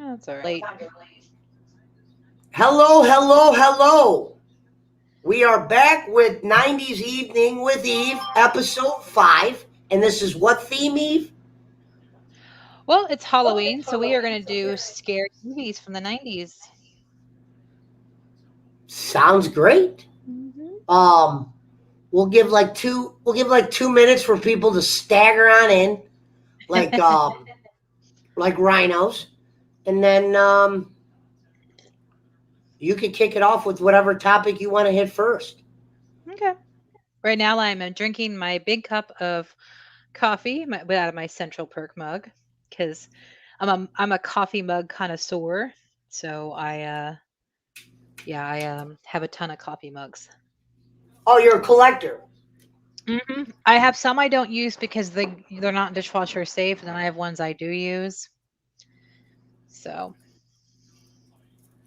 Oh, that's all right. Hello, hello, hello. We are back with 90s Evening with Eve, episode 5. And this is what theme, Eve? Well, it's Halloween, so we are going to do scary movies from the 90s. Sounds great. Hmm. Um, we'll give like 2 minutes for people to stagger on in, like like rhinos. And then you can kick it off with whatever topic you want to hit first. Okay. Right now, I'm drinking my big cup of coffee out of my Central Perk mug because I'm a coffee mug connoisseur. So I have a ton of coffee mugs. Oh, you're a collector. I have some I don't use because they're not dishwasher safe, and then I have ones I do use. So,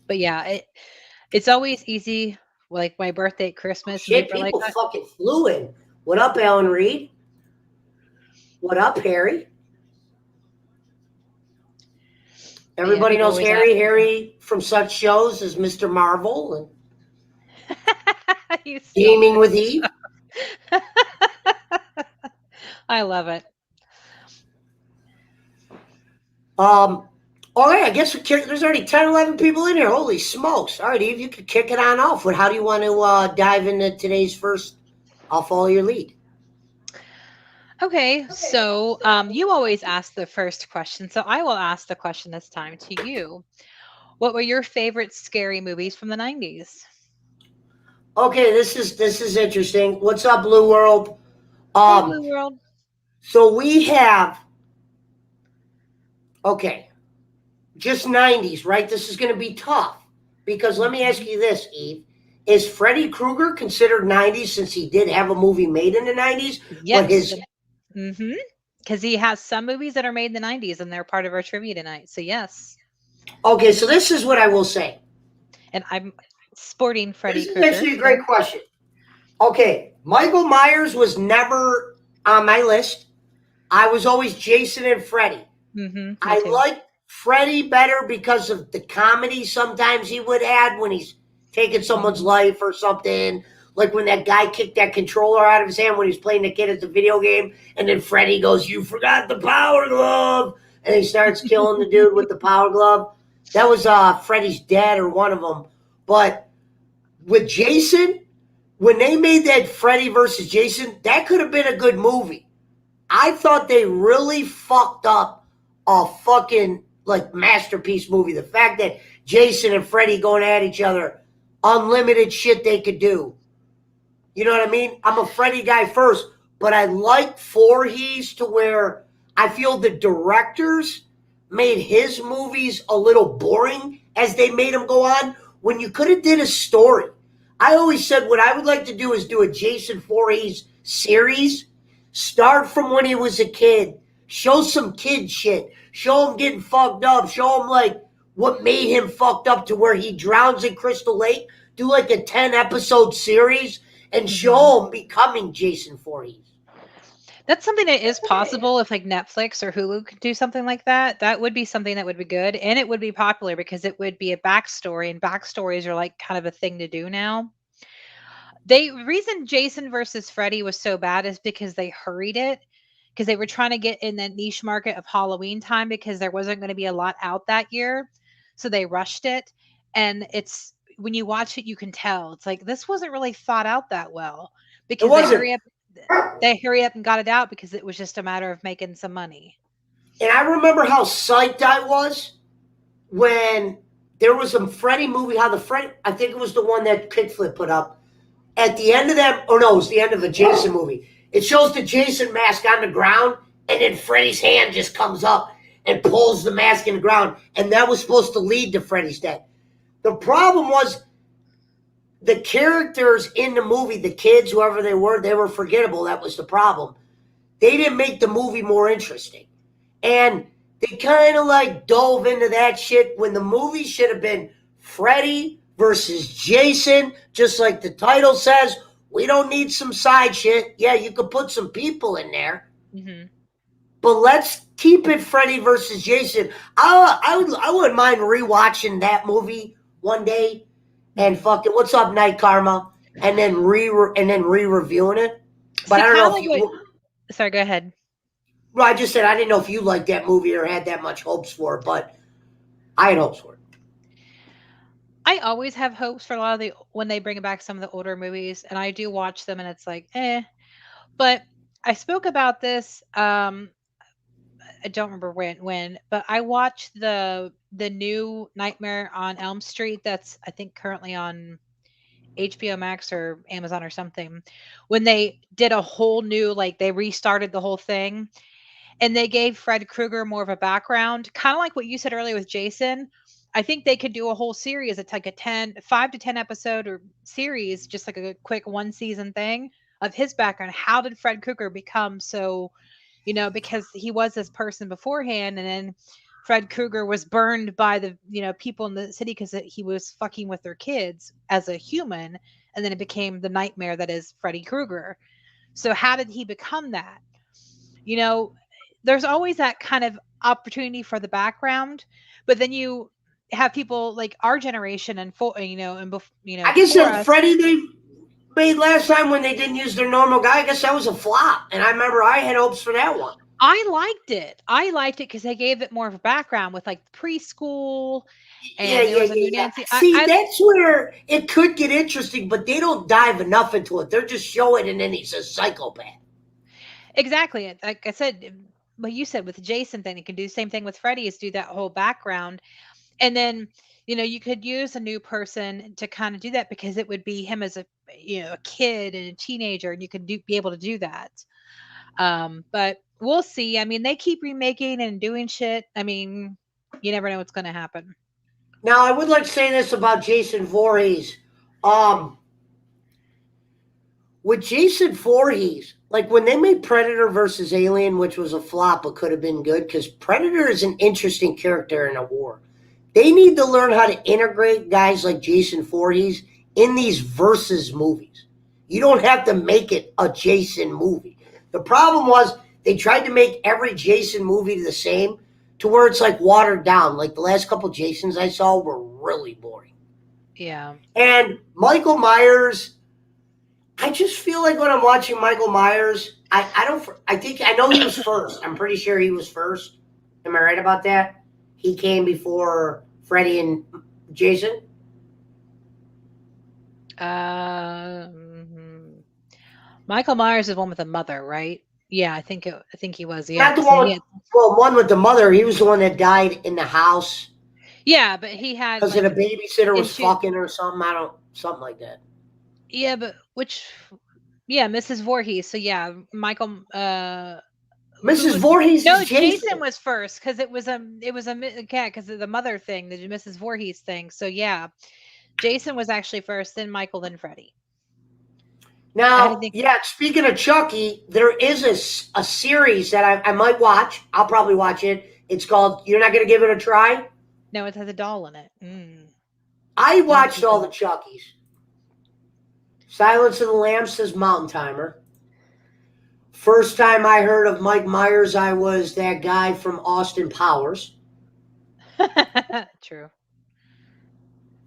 but yeah, it's always easy. Like my birthday, at Oh, Christmas, and shit, people are like, people fucking flew in. What up, Alan Reed? What up, Harry? but yeah, Everybody people knows always ask. Harry. Harry from such shows as Mr. Marvel and You Gaming stupid. with Eve. I love it. Um, all right, I guess there's already 10, 11 people in here. Holy smokes. All right, Eve, you could kick it on off. How do you want to dive into today's first? I'll follow your lead. Okay, so you always ask the first question, so I will ask the question this time to you. What were your favorite scary movies from the 90s? Okay, this is interesting. What's up, Blue World? Hey, Um, Blue World. so we have okay, just 90s, right? This is going to be tough because let me ask Mhm. you this, Eve. Is Freddy Krueger considered 90s since he did have a movie made in the 90s? But Yes. his Mhm. Because he has some movies that are made in the 90s and they're part of our trivia tonight. So, yes. okay, so this is what I will say. And I'm sporting Freddy This is Krueger. actually a So, great question. Okay, Michael Myers was never on my list. I was always Jason and Freddy. me I too. like Freddy better because of the comedy sometimes he would add when he's taking someone's Mhm. life or something. Like when that guy kicked that controller out of his hand when he was playing the kid at the video game, and then Freddy goes, "You forgot the power glove," and he starts killing the dude with the power glove. That was Freddy's dad or one of them. But with Jason, when they made that Freddy versus Jason, that could have been a good movie. I thought they really fucked up a fucking like masterpiece movie. The fact that Jason and Freddy going at each other, unlimited shit they could do. You know what I mean? I'm a Freddy guy first, but I like Voorhees to where I feel the directors made his movies a little boring as they made them go on when you could have did a story. I always said what I would like to do is do a Jason Voorhees series. Start from when he was a kid. Show some kid shit. Show him getting fucked up. Show him like what made him fucked up to where he drowns in Crystal Lake. Do like a 10 episode series and Mhm. show him becoming Jason Voorhees. That's something that is possible if like Netflix or Hulu could do something like that. That would be something that would be good and it would be popular because it would be a backstory and backstories are like kind of a thing to do now. Reason Jason versus Freddy was so bad is because they hurried it because they were trying to get in that niche market of Halloween time because there wasn't going to be a lot out that year. So they rushed it and it's when you watch it you can tell. It's like this wasn't really thought out that well It because wasn't. they hurry up and got it out because it was just a matter of making some money. And I remember how psyched I was when there was a Freddy movie, how the Freddy, I think it was the one that Kickflip put up. At the end of that, oh no, it was the end of a Jason movie. It shows the Jason mask on the ground, and then Freddy's hand just comes up and pulls the mask in the ground. And that was supposed to lead to Freddy's death. The problem was the characters in the movie, the kids, whoever they were forgettable. That was the problem. They didn't make the movie more interesting. And they kind of like dove into that shit when the movie should have been Freddy versus Jason, just like the title says. We don't need some side shit. Yeah, you could put some people in there. Hmm. But let's keep it Freddy versus Jason. I wouldn't mind rewatching that movie one day and Mhm. fucking what's up, Night Karma, and then re-reviewing it. But See, I don't kind know of if like what. you. Sorry, go ahead. Well, I just said I didn't know if you liked that movie or had that much hopes for it, but I had hopes for it. I always have hopes for a lot of the when they bring back some of the older movies, and I do watch them, and it's like, eh. But I spoke about this. I don't remember when, but I watched the new Nightmare on Elm Street. That's I think currently on HBO Max or Amazon or something. When they did a whole new, like they restarted the whole thing, and they gave Fred Krueger more of a background, kind of like what you said earlier with Jason. I think they could do a whole series. It's like a 5 to 10 episode or series, just like a quick one season thing of his background. How did Fred Krueger become so, because he was this person beforehand, and then Fred Krueger was burned by the, people in the city because he was fucking with their kids as a human, and then it became the nightmare that is Freddy Krueger. So how did he become that? You know, there's always that kind of opportunity for the background, but then you have people like our generation and I guess before that us. Freddy they made last time when they didn't use their normal guy, I guess that was a flop. And I remember I had hopes for that one. I liked it. I liked it because they gave it more of a background with like preschool, Yeah, and there yeah, was a yeah, new yeah. Nancy. I, See, I that's where it could get interesting, but they don't dive enough into it. They're just showing, and then he's a psychopath. exactly like I said, what you said with the Jason thing. You can do the same thing with Freddy, is do that whole background. And then, you could use a new person to kind of do that because it would be him as a kid and a teenager, and you could be able to do that. But we'll see. I mean, they keep remaking and doing shit. I mean, you never know what's going to happen. Now, I would like to say this about Jason Voorhees. Um, with Jason Voorhees, like when they made Predator versus Alien, which was a flop but could have been good, because Predator is an interesting character in a war. They need to learn how to integrate guys like Jason Voorhees in these versus movies. You don't have to make it a Jason movie. The problem was they tried to make every Jason movie the same to where it's like watered down. Like the last couple Jasons I saw were really boring. Yeah. And Michael Myers, I just feel like when I'm watching Michael Myers, I don't I think I know he was first. I'm pretty sure he was first. Am I right about that? He came before Freddy and Jason. Um, Michael Myers is one with a mother, right? Yeah, I think he was. Yeah, Not the because one he with, had. well, one with the mother. He was the one that died in the house Yeah, but he had because the like babysitter was into. fucking or something. I don't, something like that. Yeah, but which. Yeah, Mrs. Voorhees. So yeah, Michael. Who Mrs. was? Voorhees is No, Jason Jason. was first because yeah, because of the mother thing, the Mrs. Voorhees thing. So yeah, Jason was actually first, then Michael, then Freddy. I had to Now, think. yeah, speaking of Chucky, there is a series that I might watch. I'll probably watch it. It's called You're Not Going to Give It a Try? No, it has a doll in it. Mm. I I'll have to watched look all it the up. Chuckies. Silence of the Lambs says Mountain Timer. First time I heard of Mike Myers, I was that guy from Austin Powers. True.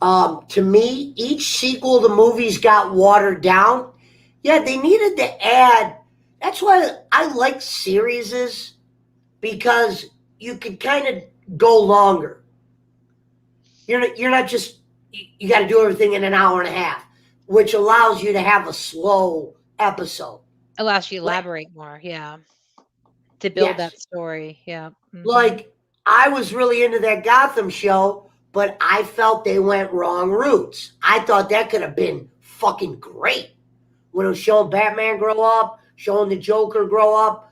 To me, each sequel to movies got watered down. Yeah, they needed to add. That's why I like series because you could kind of go longer. You're not just you got to do everything in an hour and a half, which allows you to have a slow episode. Allows you to Like elaborate more. Yeah, to build yes, that story. Yeah. Hmm. like I was really into that Gotham show, but I felt they went wrong routes. I thought that could have been fucking great when it was showing Batman grow up, showing the Joker grow up.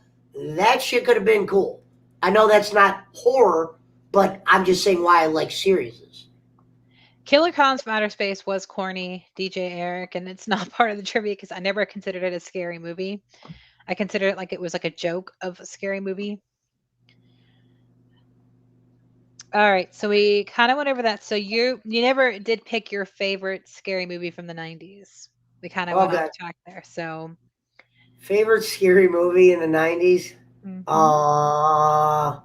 That shit could have been cool. I know that's not horror, but I'm just saying why I like series. Killer Clowns from Outer Space was corny, DJ Eric, and it's not part of the trivia because I never considered it a scary movie. I considered it like it was like a joke of a scary movie. All right, so we kind of went over that. So you never did pick your favorite scary movie from the 90s. We kind of went Okay. off track there. So Favorite scary movie in the 90s? Mm-hmm.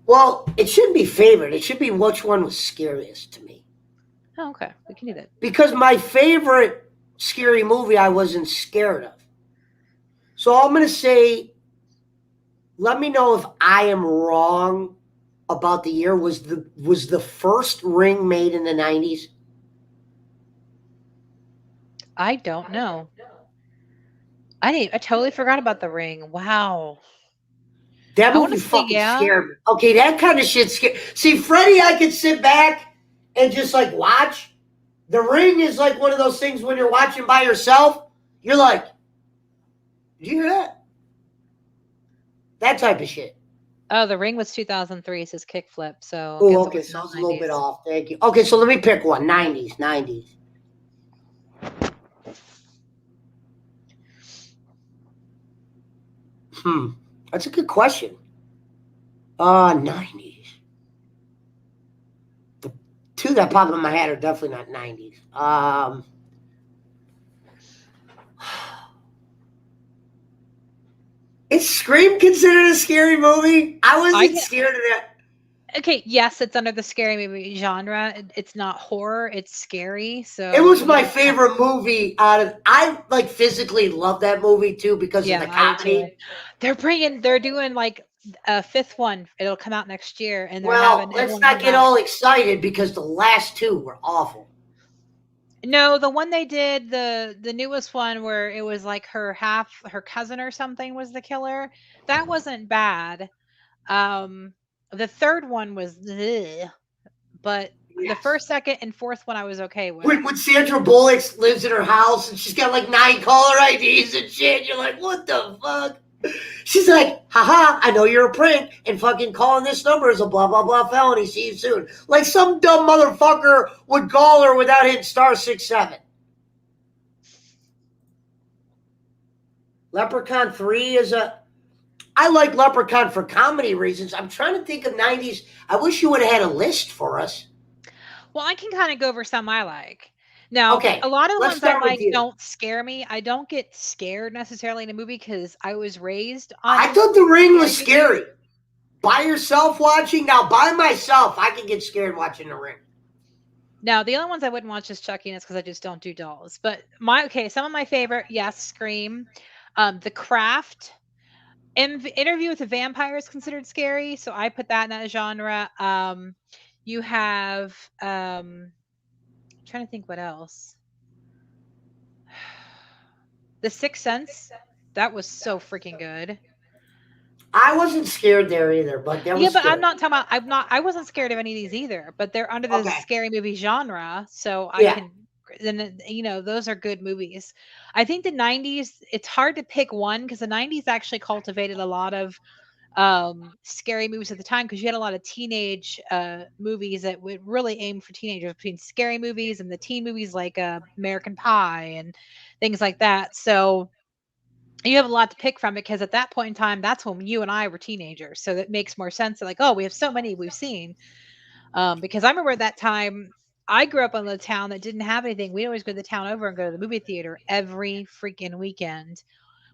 Well, it shouldn't be favorite. It should be which one was scariest to me. Oh, okay. We can do that. Because my favorite scary movie I wasn't scared of. So I'm going to say, let me know if I am wrong about the year. Was the first Ring made in the 90s? I don't know. I totally forgot about The Ring. Wow. That I want movie to say fucking yeah. scared me. Okay, that kind of shit scared. See, Freddy, I could sit back and just like watch. The Ring is like one of those things when you're watching by yourself, you're like, did you hear that? That type of shit. Oh, The Ring was 2003, says Kickflip, so I Oh, guess it okay, was so I not was a little bit 90s. off. Thank you. Okay, so let me pick one. 90s, 90s. That's a good question. 90s. The two that pop in my head are definitely not 90s. Is Scream considered a scary movie? I I wasn't can scared of that. Okay, yes, it's under the scary movie genre. It's not horror, it's scary. It So was we my don't count. favorite movie out of. I like physically love that movie too because of Yeah, the I do too. comedy. They're doing like a fifth one. It'll come out next year, and they're Well, having let's everyone not come get back. all excited because the last two were awful. No, the one they did, the newest one where it was like her cousin or something was the killer. That wasn't bad. Um, the third one was, ugh, but the Yes. first, second, and fourth one I was okay with. When Sandra Bullock lives in her house and she's got like 9 caller IDs and shit, you're like, what the fuck? She's like, haha, I know you're a prank, and fucking calling this number is a blah blah blah felony. See you soon. Like some dumb motherfucker would call her without hitting *67. Leprechaun 3 is a. I like Leprechaun for comedy reasons. I'm trying to think of 90s. I wish you would have had a list for us. Well, I can kind of go over some I like. Now, Okay, a lot of the let's ones I start with like you. don't scare me. I don't get scared necessarily in a movie because I was raised I on thought The Ring scary was movies. scary. By yourself watching? Now, by myself, I can get scared watching The Ring. Now, the only ones I wouldn't watch is Chucky, and it's because I just don't do dolls. But some of my favorite, yes, Scream, The Craft, Interview with a Vampire is considered scary, so I put that in that genre. You have, I'm trying to think what else. The Sixth Sense, that was so freaking good. I wasn't scared there either, but that Yeah, was but I'm good. not talking about. I wasn't scared of any of these either. But they're under the Okay. scary movie genre, so I Yeah. can. Then those are good movies. I think the '90s. It's hard to pick one because the '90s actually cultivated a lot of scary movies at the time because you had a lot of teenage movies that would really aim for teenagers between scary movies and the teen movies like American Pie and things like that. So you have a lot to pick from because at that point in time, that's when you and I were teenagers. So that makes more sense. Like, oh, we have so many we've seen. Because I remember at that time, I grew up in a town that didn't have anything. We'd always go to the town over and go to the movie theater every freaking weekend.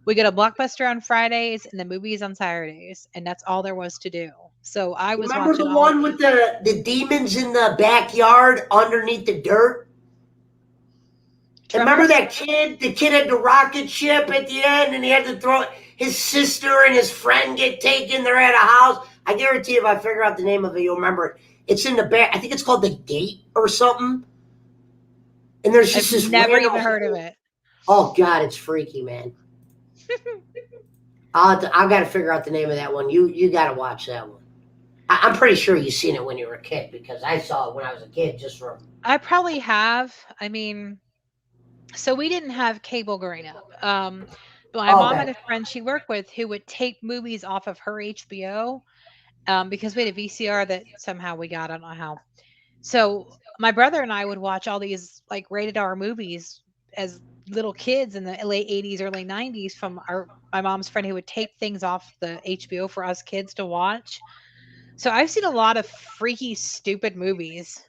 We go to Blockbuster on Fridays and the movies on Saturdays, and that's all there was to do. So I was Remember watching the all one with these. the demons in the backyard underneath the dirt? And remember Tremors? that kid? The kid had the rocket ship at the end, and he had to throw it. His sister and his friend get taken. They're at a house. I guarantee if I figure out the name of it, you'll remember it. It's in the back. I think it's called The Gate or something. And there's I've just this never random even heard of hole. it. Oh God, it's freaky, man. I've got to figure out the name of that one. You got to watch that one. I'm pretty sure you've seen it when you were a kid because I saw it when I was a kid. Just from I probably have. I mean, so we didn't have cable growing up. But my mom okay, had a friend she worked with who would take movies off of her HBO because we had a VCR that somehow we got. I don't know how. So my brother and I would watch all these like rated R movies as little kids in the late '80s, early '90s from our my mom's friend who would tape things off the HBO for us kids to watch. So I've seen a lot of freaky, stupid movies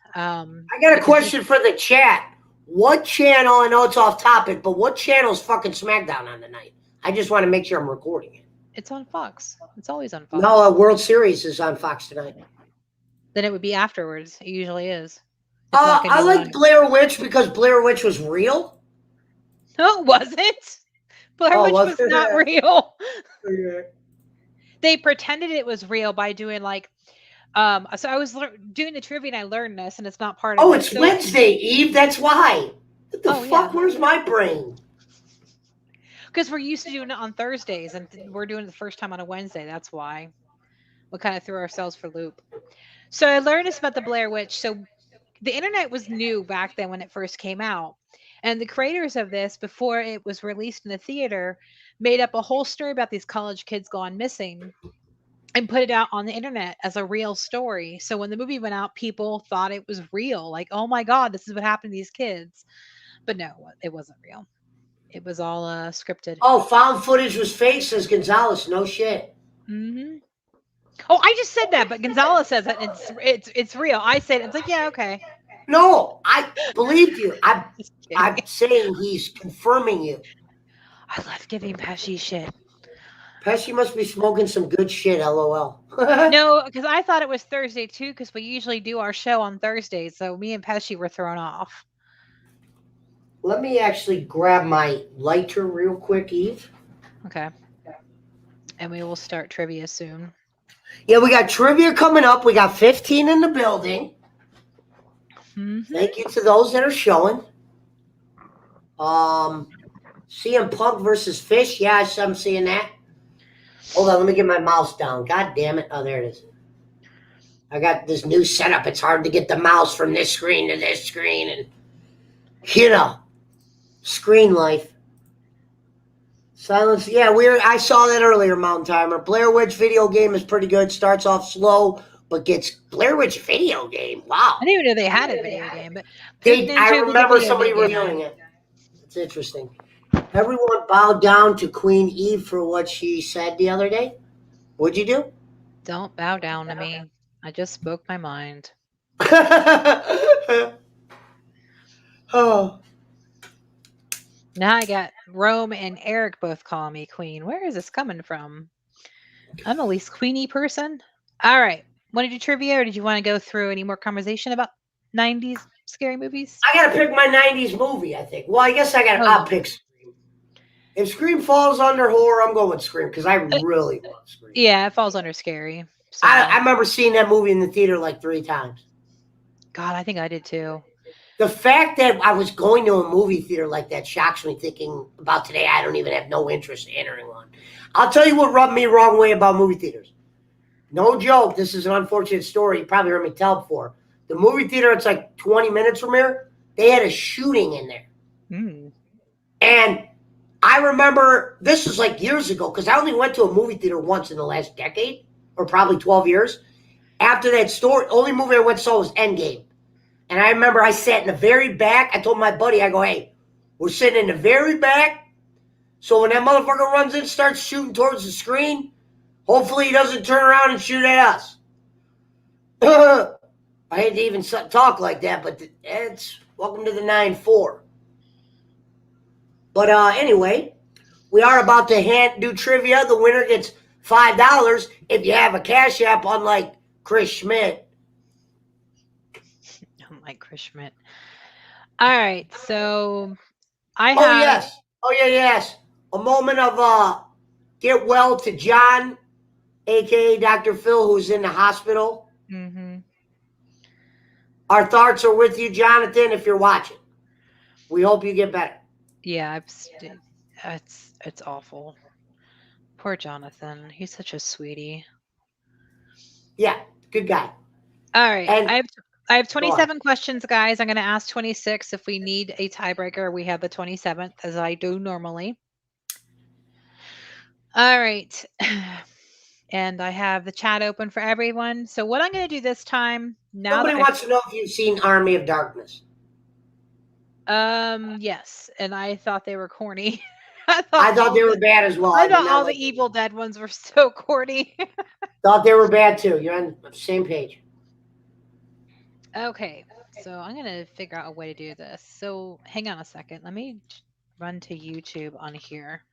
I got a because we question for the chat. What channel? I know it's off topic, but what channel is fucking SmackDown on tonight? I just want to make sure I'm recording it. It's on Fox. It's always on Fox. No, World Series is on Fox tonight. Then it would be afterwards. It usually is. It's not going to I be like live. Blair Witch because Blair Witch was real. No, it wasn't. Blair Oh, Witch was was not real. it? They pretended it was real by doing like, so I was doing the trivia and I learned this, and it's not part of Oh, it. it's So, Wednesday, Eve. That's why. What the oh yeah, fuck? Where's my brain? because we're used to doing it on Thursdays, and we're doing it the first time on a Wednesday. That's why we kind of threw ourselves for loop. So I learned this about the Blair Witch. So the internet was new back then when it first came out. And the creators of this, before it was released in the theater, made up a whole story about these college kids gone missing and put it out on the internet as a real story. So when the movie went out, people thought it was real. Like, oh my God, this is what happened to these kids. But no, it wasn't real. It was all scripted. Oh, found footage was fake, says Gonzalez. No shit. Hmm. Oh, I just said that, but Gonzalez says that it's real. I said it's like, yeah, okay. No, I believed you. Just kidding. I'm saying he's confirming you. I love giving Pesci shit. Pesci must be smoking some good shit, lol. No, because I thought it was Thursday too, because we usually do our show on Thursdays. So me and Pesci were thrown off. Let me actually grab my lighter real quick, Eve. Okay. And we will start trivia soon. Yeah, we got trivia coming up. We got 15 in the building. Mm-hmm. Thank you to those that are showing. CM Punk versus Fish. Yeah, I'm seeing that. Hold on, let me get my mouse down. God damn it. Oh, there it is. I got this new setup. It's hard to get the mouse from this screen to this screen. And, screen life. Silence. Yeah, I saw that earlier, Mountain Timer. Blair Witch video game is pretty good. Starts off slow, but gets Blair Witch video game. Wow. I didn't even know they had a video game, but I remember somebody reviewing it. It's interesting. Everyone bowed down to Queen Eve for what she said the other day. What'd you do? Don't bow down to me. I just spoke my mind. Oh. Now I got Rome and Eric both calling me queen. Where is this coming from? I'm the least queenie person. All right. Want to do trivia, or did you want to go through any more conversation about 90s scary movies? I gotta pick my 90s movie, I think. Well, I guess I'll pick Scream. If Scream falls under horror, I'm going with Scream because I really love Scream. Yeah, it falls under scary. So. I remember seeing that movie in the theater like 3 times. God, I think I did too. The fact that I was going to a movie theater like that shocks me, thinking about today, I don't even have no interest in entering one. I'll tell you what rubbed me wrong way about movie theaters. No joke. This is an unfortunate story. You probably heard me tell before. The movie theater, it's like 20 minutes from here. They had a shooting in there. Mm. And I remember, this was like years ago, because I only went to a movie theater once in the last decade, or probably 12 years. After that story, only movie I went saw was Endgame. And I remember I sat in the very back. I told my buddy, I go, hey, we're sitting in the very back. So when that motherfucker runs in, starts shooting towards the screen, hopefully he doesn't turn around and shoot at us. I hate to even talk like that, but it's welcome to the 9-4. But anyway, we are about to do trivia. The winner gets $5 if you have a Cash App, unlike Chris Schmidt. Like Chris Schmidt. All right, so I have. Oh yes. Oh yeah, yes. A moment of get well to John, aka Dr. Phil, who's in the hospital. Mm-hmm. Our thoughts are with you, Jonathan, if you're watching. We hope you get better. Yeah, it's awful. Poor Jonathan. He's such a sweetie. Yeah, good guy. All right, And I have 27 questions, guys. I'm going to ask 26. If we need a tiebreaker, we have the 27th, as I do normally. All right. And I have the chat open for everyone. So what I'm going to do this time, now somebody wants to know if you've seen Army of Darkness. Yes, and I thought they were corny. I thought they were bad as well. I thought all the Evil Dead ones were so corny. Thought they were bad too. You're on the same page. Okay, so I'm going to figure out a way to do this. So hang on a second. Let me run to YouTube on here.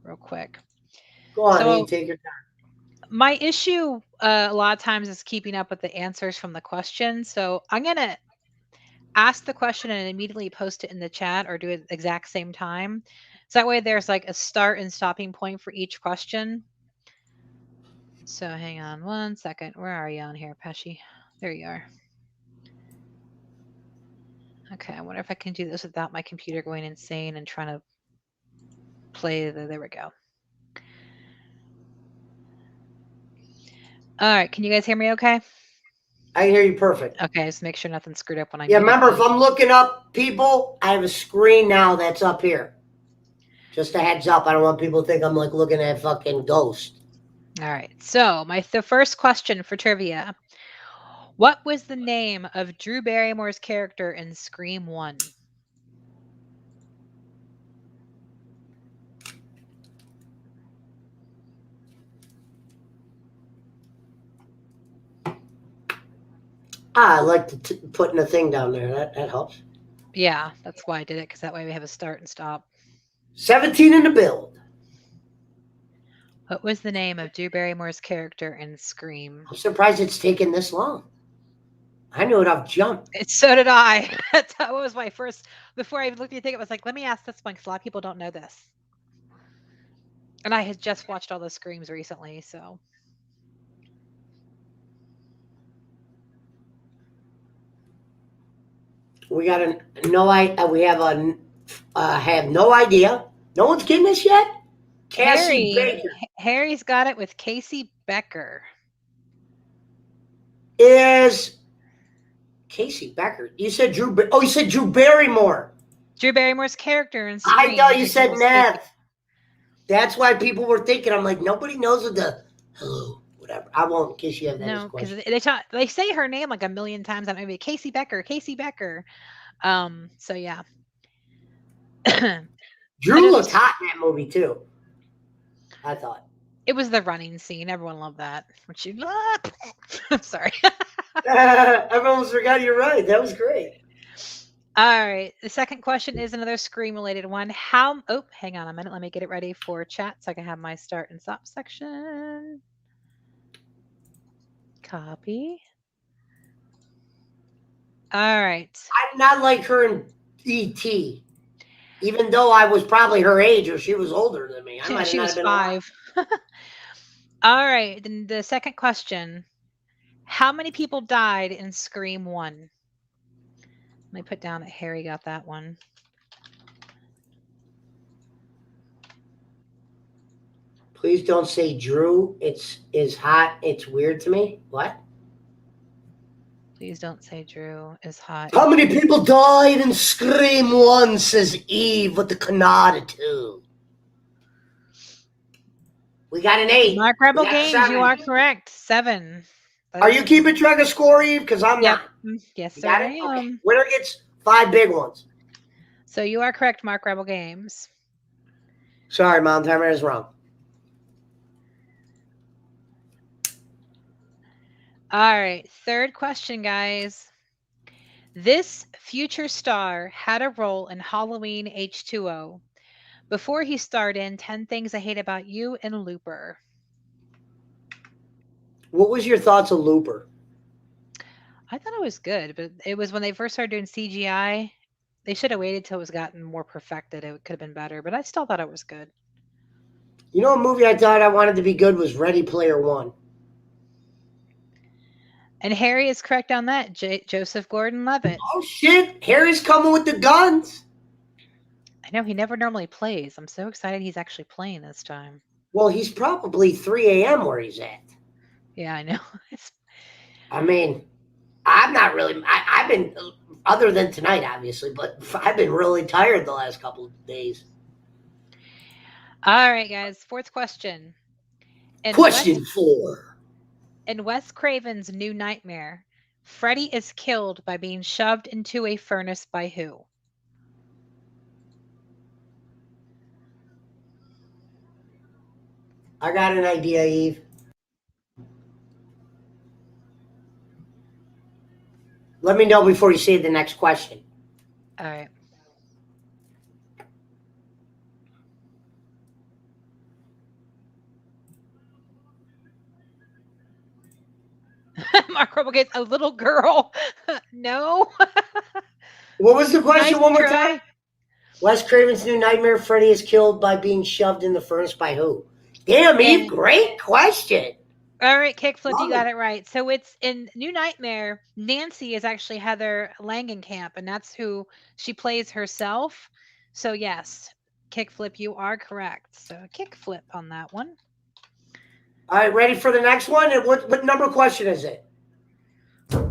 real quick. Go on, So Eve, take your time. my issue a lot of times is keeping up with the answers from the question. So I'm gonna ask the question and immediately post it in the chat or do it at the exact same time. So that way there's like a start and stopping point for each question. So hang on one second. Where are you on here, Pesci? There you are. Okay, I wonder if I can do this without my computer going insane and trying to play there we go. All right, can you guys hear me okay? I can hear you perfect. Okay, just make sure nothing's screwed up when I Yeah, mute remember, if everybody. I'm looking up people, I have a screen now that's up here. Just a heads up. I don't want people to think I'm like looking at fucking Ghost. All right, so the first question for trivia. What was the name of Drew Barrymore's character in Scream 1? I like putting a thing down there. That helps. Yeah, that's why I did it, because that way we have a start and stop. 17 in the build. What was the name of Drew Barrymore's character in Scream? I'm surprised it's taken this long. I knew it off jump. So did I. That was my first. Before I even looked at it, I was like, let me ask this one because a lot of people don't know this. And I had just watched all the Screams recently, so. We got we have no idea. No one's getting this yet. Cassie Baker Harry's got it with Casey Becker. is Casey Becker. You said Drew. You said Drew Barrymore. Drew Barrymore's character in Scream. I thought you said Nev. That's why people were thinking. I'm like, nobody knows what the hello, whatever. I won't, in case you have that. No, because they say her name like a million times on maybe Casey Becker. So yeah. Drew looked hot in that movie too. I thought it was the running scene. Everyone loved that. Which you I'm sorry. I almost forgot. You're right. That was great. All right. The second question is another Scream related one. Hang on a minute. Let me get it ready for chat so I can have my start and stop section. Copy. All right. I did not like her in E.T. Even though I was probably her age or she was older than me. She was 5. All right. Then the second question. How many people died in Scream 1? Let me put down that Harry got that one. Please don't say Drew. Is hot. It's weird to me. What? Please don't say Drew is hot. How many people died in Scream 1, says Eve with the Canada 2. We got an 8. Mark Rebel Games, 7. You are correct. 7. Are you keeping track of score, Eve? Because I'm not. Yes, sir. I am. Okay. Winner gets 5 big ones. So you are correct, Mark Rebel Games. Sorry, Mom. Timer is wrong. All right. Third question, guys. This future star had a role in Halloween H2O before he starred in 10 Things I Hate About You and Looper. What was your thoughts of Looper? I thought it was good, but it was when they first started doing CGI. They should have waited till it was gotten more perfected. It could have been better, but I still thought it was good. You know, a movie I thought I wanted to be good was Ready Player One. And Harry is correct on that. Joseph Gordon-Levitt. Oh, shit. Harry's coming with the guns. I know. He never normally plays. I'm so excited he's actually playing this time. Well, he's probably 3 a.m. where he's at. Yeah, I know. I mean, I'm not really... I've been... Other than tonight, obviously, but I've been really tired the last couple of days. All right, guys. Fourth question. Question 4. In Wes Craven's New Nightmare, Freddy is killed by being shoved into a furnace by who? I got an idea, Eve. Let me know before you say the next question. All right. Mark Rebel Games, a little girl. No. What was the question Nice one more try. time? Wes Craven's New Nightmare, Freddy is killed by being shoved in the furnace by who? Damn, Eve, And great question. all right, Kickflip, you Love got it. it right. So it's in New Nightmare. Nancy is actually Heather Langenkamp, and that's who she plays herself. So yes, Kickflip, you are correct. So Kickflip on that one. All right, ready for the next one? And what number question is it?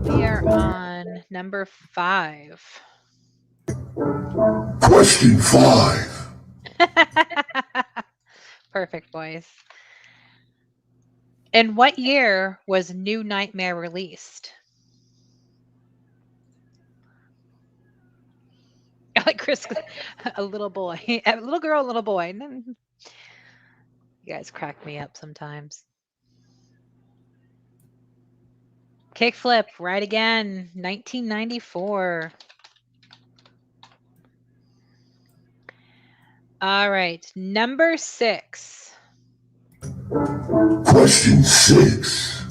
We are on number 5. Question 5. Perfect voice. In what year was New Nightmare released? Like Chris, a little boy, a little girl, a little boy. You guys crack me up sometimes. Kickflip, right again, 1994. All right, number 6. Question 6.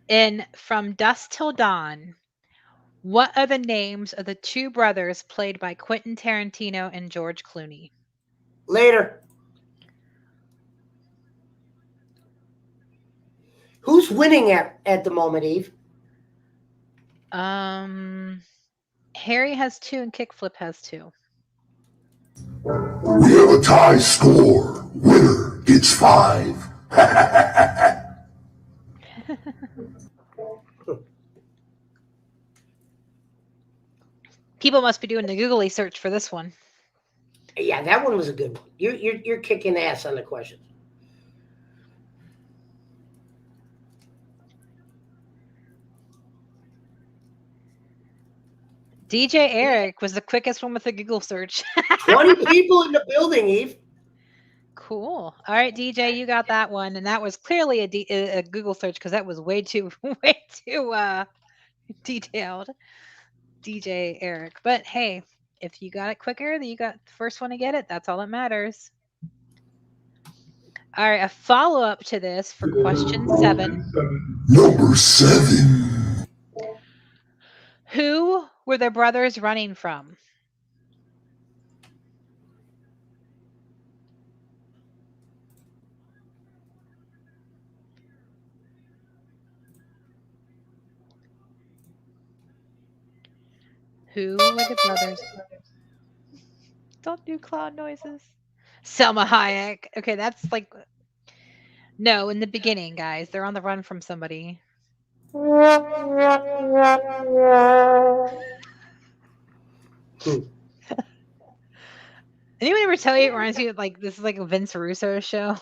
In From Dusk Till Dawn, what are the names of the 2 brothers played by Quentin Tarantino and George Clooney? Later. Who's winning at the moment, Eve? Harry has 2 and Kickflip has 2. We have a tie score. Winner gets 5. People must be doing the googly search for this one. Yeah, that one was a good one. You're kicking ass on the questions. DJ Eric was the quickest one with the Google search. 20 people in the building, Eve. Cool. All right, DJ, you got that one, and that was clearly a Google search because that was way too detailed. DJ Eric, but hey, if you got it quicker, you got the first one to get it. That's all that matters. All right, a follow up to this for question 7. Number 7. Who were the brothers running from? Who were the brothers? Don't do clown noises. Selma Hayek. Okay, that's like no, in the beginning, guys. They're on the run from somebody. Anyone ever tell you it reminds you of, like, this is like a Vince Russo show?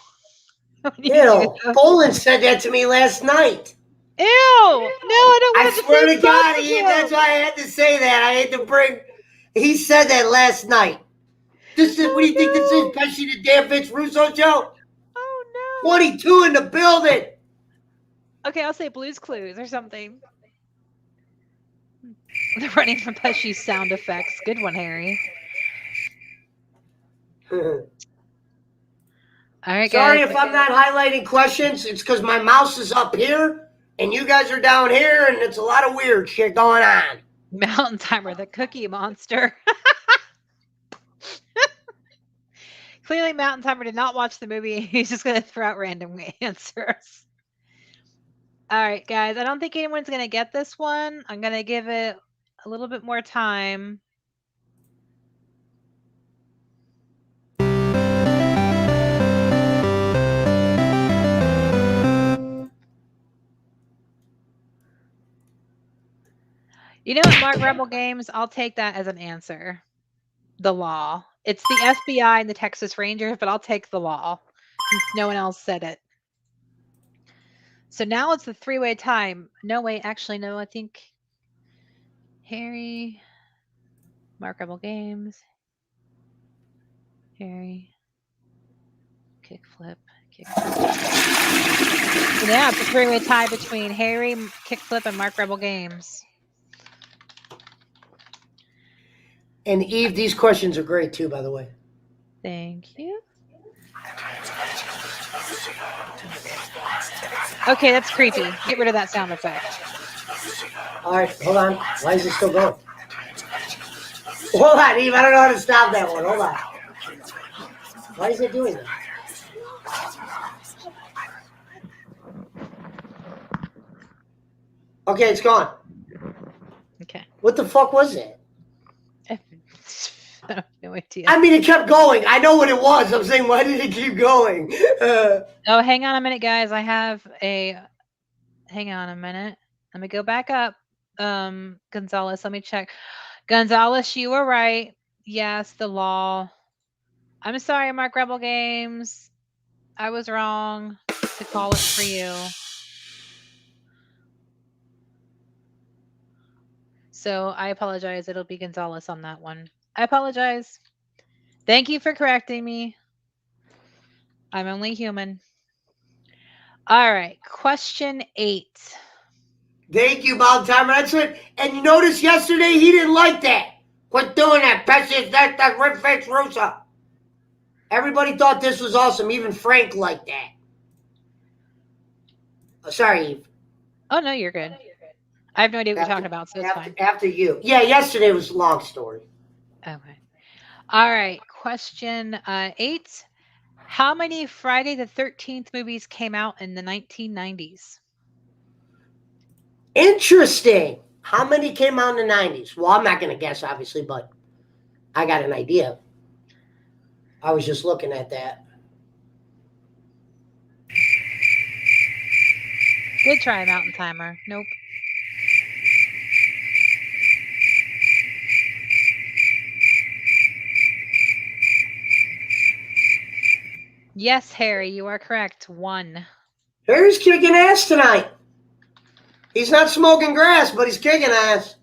Ew, Bolin said that to me last night. Ew! No, I don't I want the swear same to God, thoughts as Eve, you. that's why I had to say that. I had to bring. He said that last night. This is what do you think this is? Pesci the damn Vince Russo show? Oh no. 22 in the building. Okay, I'll say Blue's Clues or something. They're running from Pesci's sound effects. Good one, Harry. All right, Sorry guys. if I'm not highlighting questions. It's because my mouse is up here and you guys are down here, and it's a lot of weird shit going on. Mountain Timer, the Cookie Monster. Clearly, Mountain Timer did not watch the movie. He's just going to throw out random answers. All right, guys. I don't think anyone's going to get this one. I'm going to give it a little bit more time. You know what, Mark Rebel Games? I'll take that as an answer. The law. It's the FBI and the Texas Rangers, but I'll take the law since no one else said it. So now it's the 3-way tie. No, wait, actually, no, I think Harry, Mark Rebel Games, Harry, Kickflip. So now it's a 3-way tie between Harry, Kickflip, and Mark Rebel Games. And Eve, these questions are great too, by the way. Thank you. Okay, that's creepy. Get rid of that sound effect. All right, hold on. Why is it still going? Hold on, Eve. I don't know how to stop that one. Hold on. Why is it doing that? Okay, it's gone. Okay. What the fuck was it? I have no idea. I mean, it kept going. I know what it was. I'm saying, why did it keep going? Oh, hang on a minute, guys. I have a. Hang on a minute. Let me go back up. Gonzalez, let me check. Gonzalez, you were right. Yes, the law. I'm sorry, Mark Rebel Games. I was wrong to call it for you. So I apologize. It'll be Gonzalez on that one. I apologize. Thank you for correcting me. I'm only human. All right. Question 8. Thank you, Bob Timer. That's it. And you notice yesterday he didn't like that. Quit doing that. Precious, that Rip Fix Rusa. Everybody thought this was awesome. Even Frank liked that. Oh, sorry, Eve. Oh, no, you're good. I have no idea what you're talking about, so it's fine. After you. Yeah, yesterday was a long story. Okay. All right. Question 8. How many Friday the 13th movies came out in the 1990s? Interesting. How many came out in the 90s? Well, I'm not going to guess, obviously, but I got an idea. I was just looking at that. Good try, Mountain Timer. Nope. Yes, Harry, you are correct. 1. Harry's kicking ass tonight. He's not smoking grass, but he's kicking ass.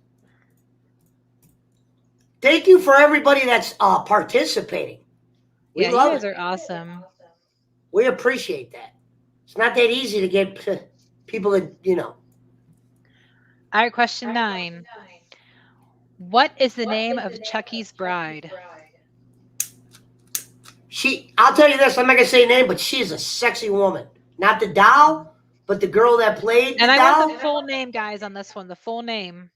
Thank you for everybody that's participating. Yeah, you guys are awesome. We appreciate that. It's not that easy to get people that, All right, question 9. What is the name of Chucky's bride? I'll tell you this, I'm not going to say a name, but she is a sexy woman. Not the doll, but the girl that played the doll. And I want the full name, guys, on this one. The full name.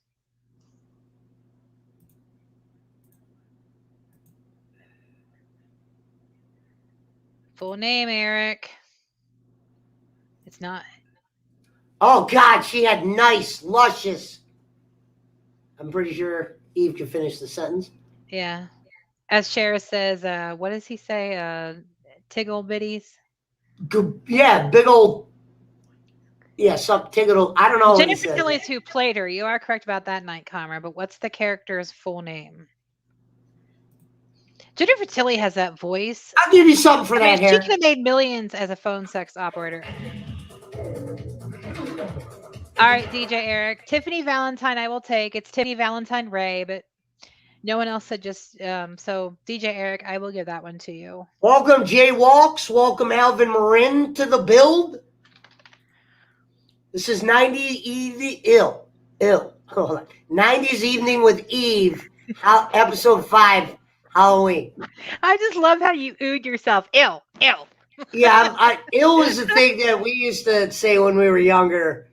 Full name, Eric. It's not. Oh, God, she had nice, luscious. I'm pretty sure Eve can finish the sentence. Yeah. As Shara says, what does he say? Tiggle bitties? Yeah, big old. Yeah, some tiggle. I don't know what he Jennifer says. Tilly's who played her. You are correct about that, Night Commer, but what's the character's full name? Jennifer Tilly has that voice. I'll give you something for that, She Harry. could have made millions as a phone sex operator. All right, DJ Eric. Tiffany Valentine, I will take. It's Tiffany Valentine Ray, but no one else said just. So, DJ Eric, I will give that one to you. Welcome, Jay Walks. Welcome, Alvin Marin, to the build. This is 90s Hold on. 90s Evening with Eve, episode 5, Halloween. I just love how you oohed yourself. Ill. Yeah, ill is the thing that we used to say when we were younger.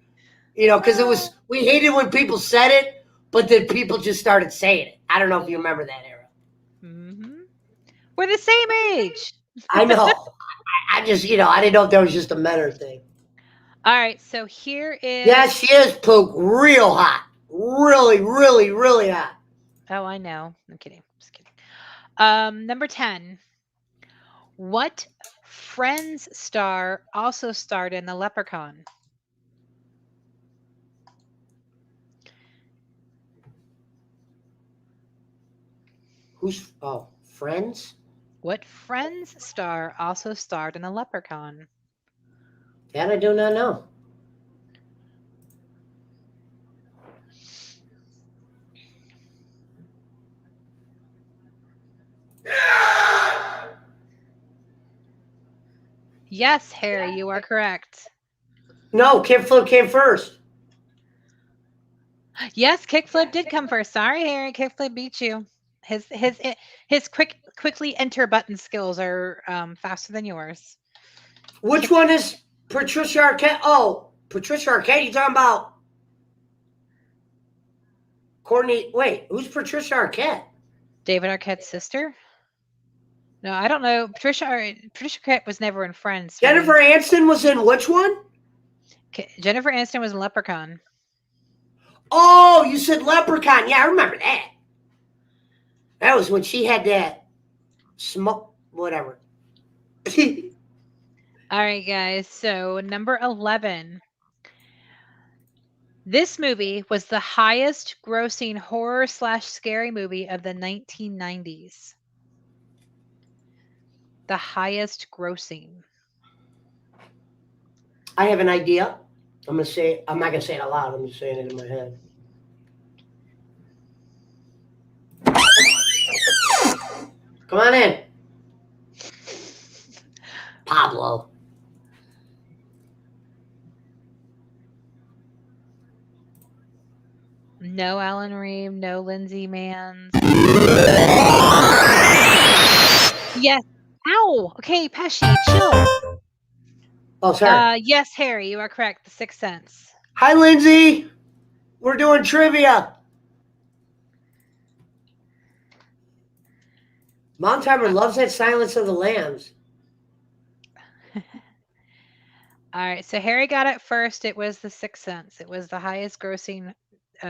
Because we hated when people said it, but then people just started saying it. I don't know if you remember that era. Mm-hmm. We're the same age. I know. I just, I didn't know if that was just a Menor thing. All right, so here is. Yeah, she is, Pook. Real hot. Really, really, really hot. Oh, I know. I'm kidding. Just kidding. Number 10. What Friends star also starred in The Leprechaun? Friends? What Friends star also starred in The Leprechaun? That I do not know. Yes, Harry, you are correct. No, Kickflip came first. Yes, Kickflip did come first. Sorry, Harry, Kickflip beat you. His quickly enter button skills are faster than yours. Which one is Patricia Arquette? Oh, Patricia Arquette. You talking about Courtney? Wait, who's Patricia Arquette? David Arquette's sister? No, I don't know. Patricia Arquette was never in Friends. Jennifer Aniston was in which one? Jennifer Aniston was in Leprechaun. Oh, you said Leprechaun. Yeah, I remember that. That was when she had that smoke, whatever. All right, guys. So number 11. This movie was the highest grossing horror / scary movie of the 1990s. The highest grossing. I have an idea. I'm not gonna say it out loud. I'm just saying it in my head. Come on in, Pablo. No Alan Reeve, no Lindsay Manns. Yes. Ow. Okay, Pesci, chill. Oh, sorry. Yes, Harry, you are correct. The Sixth Sense. Hi, Lindsay. We're doing trivia. Mom Timer loves that Silence of the Lambs. All right, so Harry got it first. It was The Sixth Sense. It was the highest grossing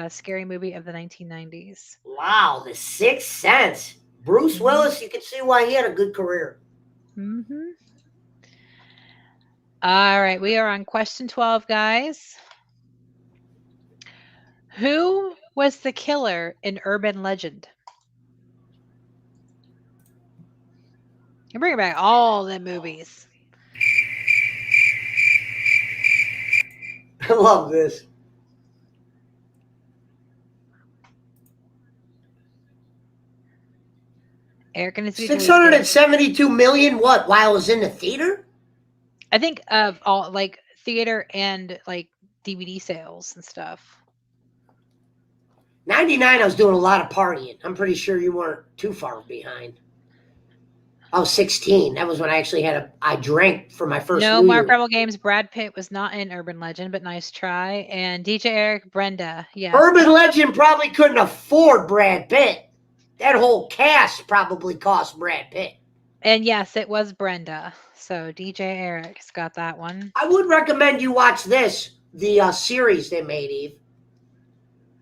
scary movie of the 1990s. Wow, The Sixth Sense. Bruce Willis, you can see why he had a good career. Mm-hmm. All right, we are on question 12, guys. Who was the killer in Urban Legend? You're bringing back all the movies. I love this. Eric and his 672 million. What? While it was in the theater? I think of all like theater and like DVD sales and stuff. 99, I was doing a lot of partying. I'm pretty sure you weren't too far behind. I was 16. That was when I actually I drank for my first No, New Mark Year. Rebel Games. Brad Pitt was not in Urban Legend, but nice try. And DJ Eric, Brenda. Yeah. Urban Legend probably couldn't afford Brad Pitt. That whole cast probably cost Brad Pitt. And yes, it was Brenda. So DJ Eric's got that one. I would recommend you watch this, the series they made, Eve.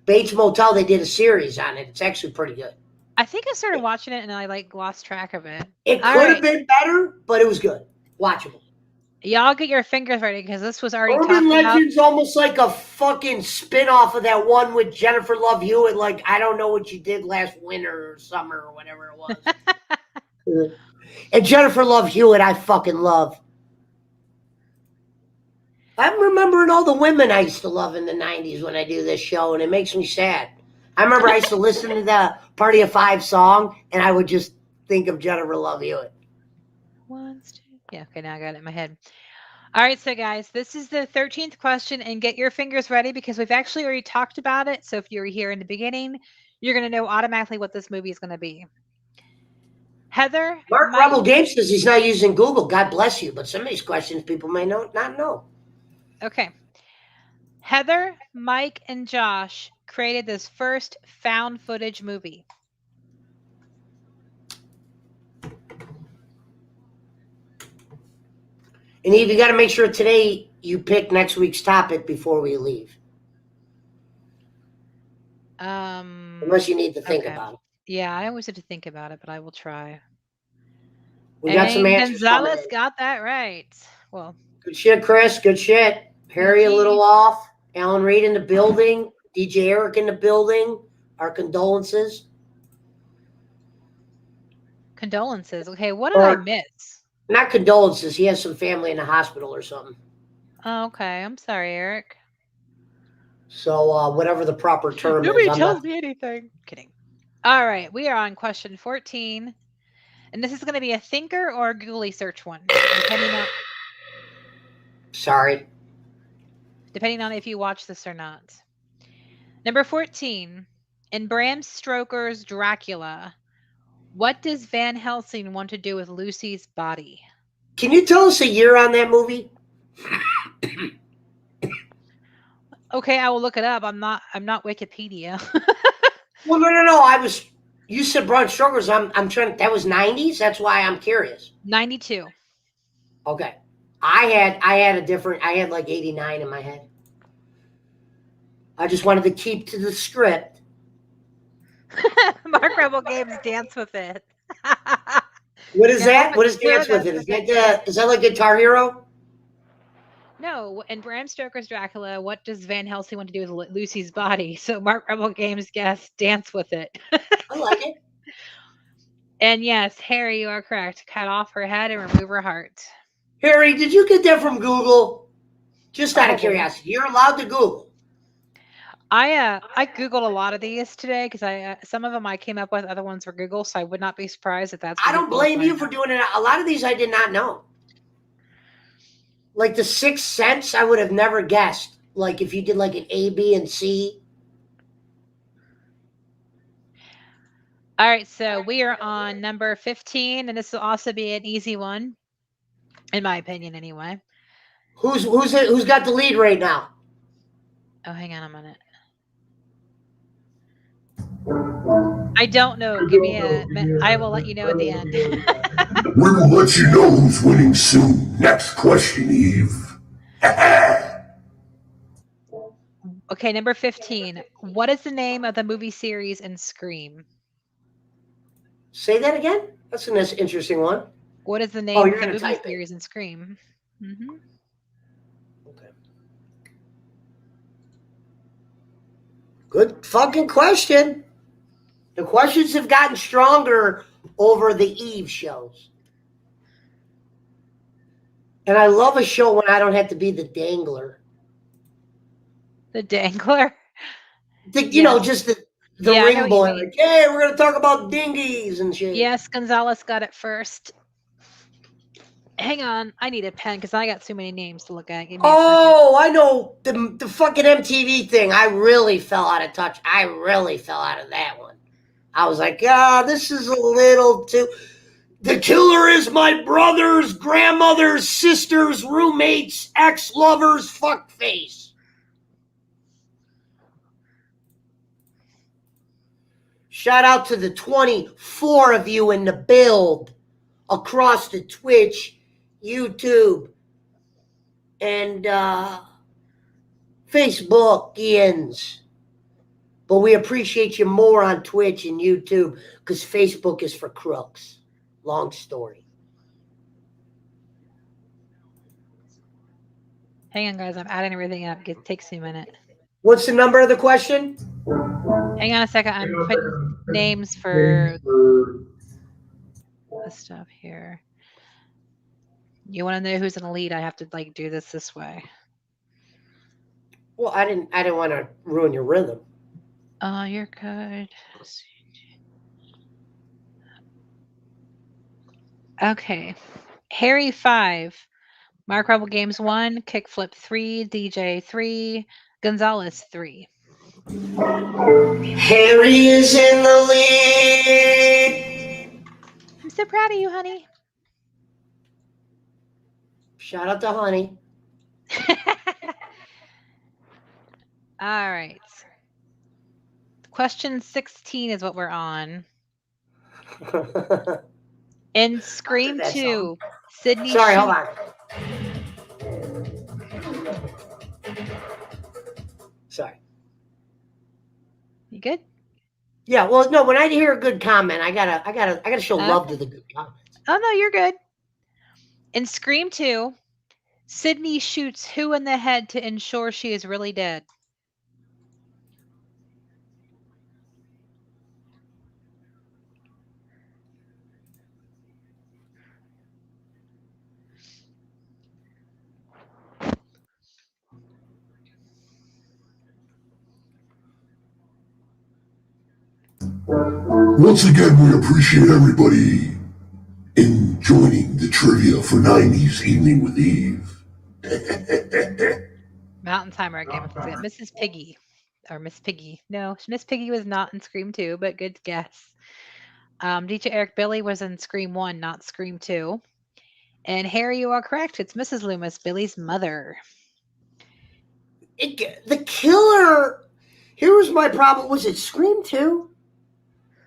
Bates Motel, they did a series on it. It's actually pretty good. I think I started watching it and I like lost track of it. It could have been better, but it was good. Watchable. Y'all get your fingers ready because this was already Urban Legend's almost like a fucking spin-off of that one with Jennifer Love Hewitt, like I don't know what you did last winter or summer or whatever it was. And Jennifer Love Hewitt, I fucking love. I'm remembering all the women I used to love in the 90s when I do this show, and it makes me sad. I remember I used to listen to the Party of Five song, and I would just think of Jennifer Love Hewitt. Yeah, okay, now I got it in my head. All right, so guys, this is the 13th question, and get your fingers ready because we've actually already talked about it. So if you're here in the beginning, you're going to know automatically what this movie is going to be. Heather? Mark Rebel Games says he's not using Google. God bless you. But some of these questions people may not know. Okay. Heather, Mike, and Josh created this first found footage movie. And Eve, you got to make sure today you pick next week's topic before we leave. Unless you need to think about it. Yeah, I always have to think about it, but I will try. We got some answers. Gonzalez got that right. Well, good shit, Chris. Good shit. Harry a little off. Alan Reed in the building. DJ Eric in the building. Our condolences. Condolences. Okay, what did I miss? Not condolences. He has some family in the hospital or something. Oh, okay. I'm sorry, Eric. So whatever the proper term is. Nobody tells me anything. Kidding. All right, we are on question 14. And this is going to be a thinker or a Googly search one, depending on... Sorry. Depending on if you watch this or not. Number 14. In Bram Stoker's Dracula, what does Van Helsing want to do with Lucy's body? Can you tell us a year on that movie? Okay, I will look it up. I'm not Wikipedia. Well, no. I was. You said Braun Strowers. I'm trying. That was 90s. That's why I'm curious. 92. Okay. I had a different. I had like 89 in my head. I just wanted to keep to the script. Mark Rebel Games dance with it. What is No, that? What is no, Dance with that's It? okay. Yes. Is that like Guitar Hero? No, in Bram Stoker's Dracula, what does Van Helsing want to do with Lucy's body? So Mark Rebel Games guess dance with it. I like it. And yes, Harry, you are correct. Cut off her head and remove her heart. Harry, did you get that from Google? Just out of Probably. curiosity, you're allowed to Google. I googled a lot of these today because some of them I came up with, other ones were Google, so I would not be surprised if that's. I What don't Google was blame going you for doing it. A lot of these I did not know. Like the Sixth Sense, I would have never guessed. Like if you did like an A, B, and C. All right, so we are on number 15, and this will also be an easy one, in my opinion, anyway. Who's got the lead right now? Oh, hang on a minute. I don't know. Give me a minute. I will let you know at the end. We will let you know who's winning soon. Next question, Eve. Okay, number 15. What is the name of the movie series in Scream? Say that again. That's an interesting one. What is the Oh, name you're of the gonna movie type it. series in Scream? Mm-hmm. Okay. Good fucking question. The questions have gotten stronger over the Eve shows. And I love a show when I don't have to be the dangler. The Dangler? You know, just the Yeah, I know ring what you boy. mean. Like, hey, we're gonna talk about dinghies and shit. Yes, Gonzalez got it first. Hang on, I need a pen because I got too many names to look at. Give me a second. Oh, I know the fucking MTV thing. I really fell out of touch. I really fell out of that one. I was like, this is a little too. The killer is my brother's grandmother's sister's roommate's ex-lover's fuckface. Shout out to the 24 of you in the build across the Twitch, YouTube, and Facebook, Ian's. But we appreciate you more on Twitch and YouTube because Facebook is for crooks. Long story. Hang on, guys. I'm adding everything up. It takes me a minute. What's the number of the question? Hang on a second. I'm putting names for the stuff here. You want to know who's in the lead? I have to do this way. Well, I didn't want to ruin your rhythm. Oh, you're good. Okay. Harry 5, Mark Rebel Games 1, Kickflip 3, DJ 3, Gonzalez 3. Harry is in the lead. I'm so proud of you, honey. Shout out to Honey. All right. Question 16 is what we're on. In Scream 2, Sydney. Sorry, hold on. Sorry. You good? Yeah, well, no. When I hear a good comment, I gotta show love to the good comments. Oh no, you're good. In Scream 2, Sydney shoots who in the head to ensure she is really dead? Once again, we appreciate everybody in joining the trivia for 90s Evening with Eve. Mountain Timer again. Mrs. Piggy. Or Miss Piggy. No, Miss Piggy was not in Scream 2, but good guess. DJ Eric Billy was in Scream 1, not Scream 2. And Harry, you are correct. It's Mrs. Loomis, Billy's mother. The killer. Here was my problem. Was it Scream 2?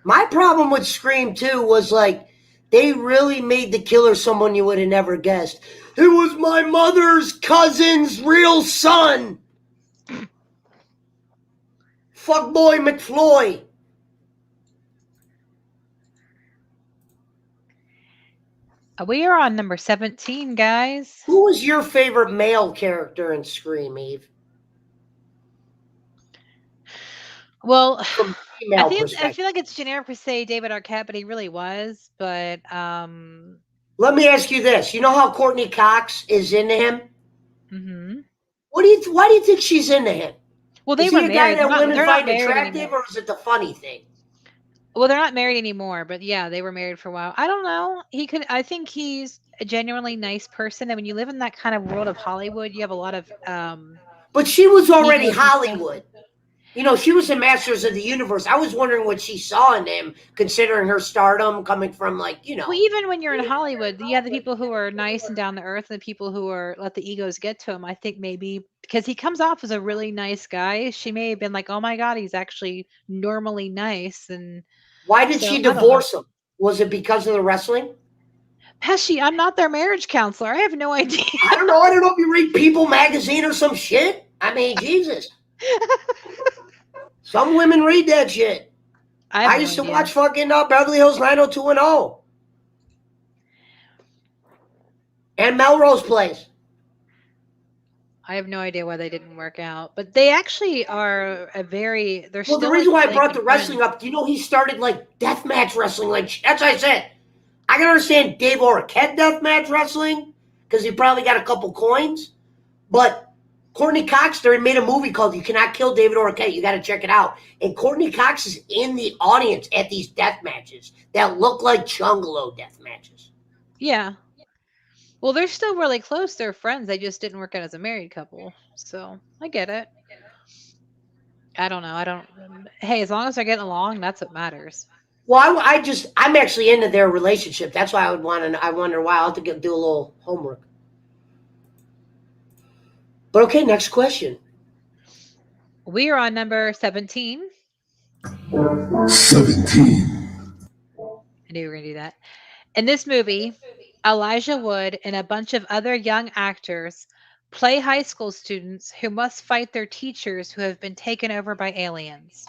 My problem with Scream 2 was like they really made the killer someone you would have never guessed. It was my mother's cousin's real son. Fuckboy McFloy. We are on number 17, guys. Who was your favorite male character in Scream, Eve? Well, From female I perspective. feel like it's generic to say David Arquette, but he really was. But let me ask you this: you know how Courtney Cox is into him? Mm-hmm. Why do you think she's into him? Well, they is were he a married. guy that women find attractive, anymore. or is it the funny thing? Well, they're not married anymore, but yeah, they were married for a while. I don't know. I think he's a genuinely nice person. And when you live in that kind of world of Hollywood, you have a lot of But she was already egos and stuff. Hollywood. You know, she was in Masters of the Universe. I was wondering what she saw in him, considering her stardom coming from, like, you know. Well, even when you're in Hollywood, you have the people who are nice and down to earth and the people who are let the egos get to him. I think maybe because he comes off as a really nice guy, she may have been like, oh my God, he's actually normally nice. And why did she divorce him? Was it because of the wrestling? Pesci, I'm not their marriage counselor. I have no idea. I don't know. I don't know if you read People magazine or some shit. I mean, Jesus. Some women read that shit. I used to watch fucking Beverly Hills 90210. And Melrose Place. I have no idea why they didn't work out. But they actually are they're well, the reason why I brought the wrestling up, do you know he started like deathmatch wrestling? Like, that's what I said. I can understand Dave Arquette deathmatch wrestling because he probably got a couple coins. But Courtney Cox there made a movie called You Cannot Kill David Arquette. You got to check it out. And Courtney Cox is in the audience at these death matches that look like Chungalo death matches. Yeah. Well, they're still really close. They're friends. They just didn't work out as a married couple. So I get it. I don't know. Hey, as long as they're getting along, that's what matters. Well, I'm actually into their relationship. That's why I wonder why. I'll have to do a little homework. But okay, next question. We are on number 17. 17. I knew you were going to do that. In this movie, Elijah Wood and a bunch of other young actors play high school students who must fight their teachers who have been taken over by aliens.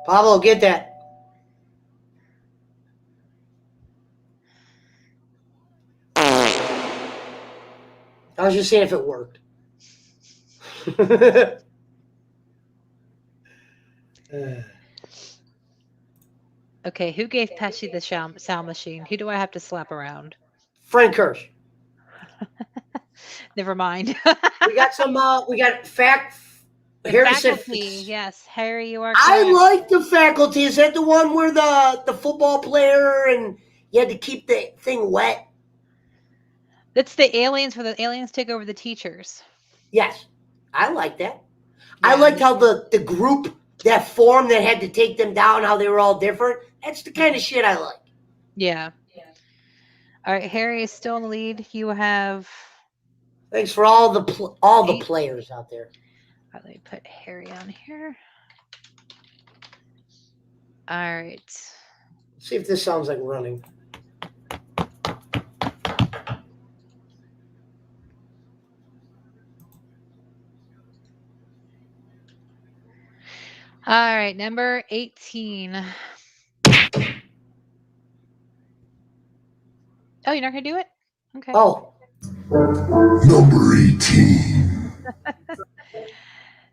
Pablo, get that. I was just saying if it worked. Okay, who gave Pesci the sound machine? Who do I have to slap around? Frank Kirsch. Never mind. we got Harry faculty, yes. Harry, you are correct. I like the faculty. Is that the one where the football player and you had to keep the thing wet? That's the aliens where the aliens take over the teachers. Yes. I like that. Yeah. I liked how the group that formed that had to take them down, how they were all different. That's the kind of shit I like. Yeah. All right, Harry is still in the lead. You have. Thanks for all the players out there. Let me put Harry on here. All right. Let's see if this sounds like running. All right, number 18. Oh, you're not going to do it? Okay. Oh. Number 18.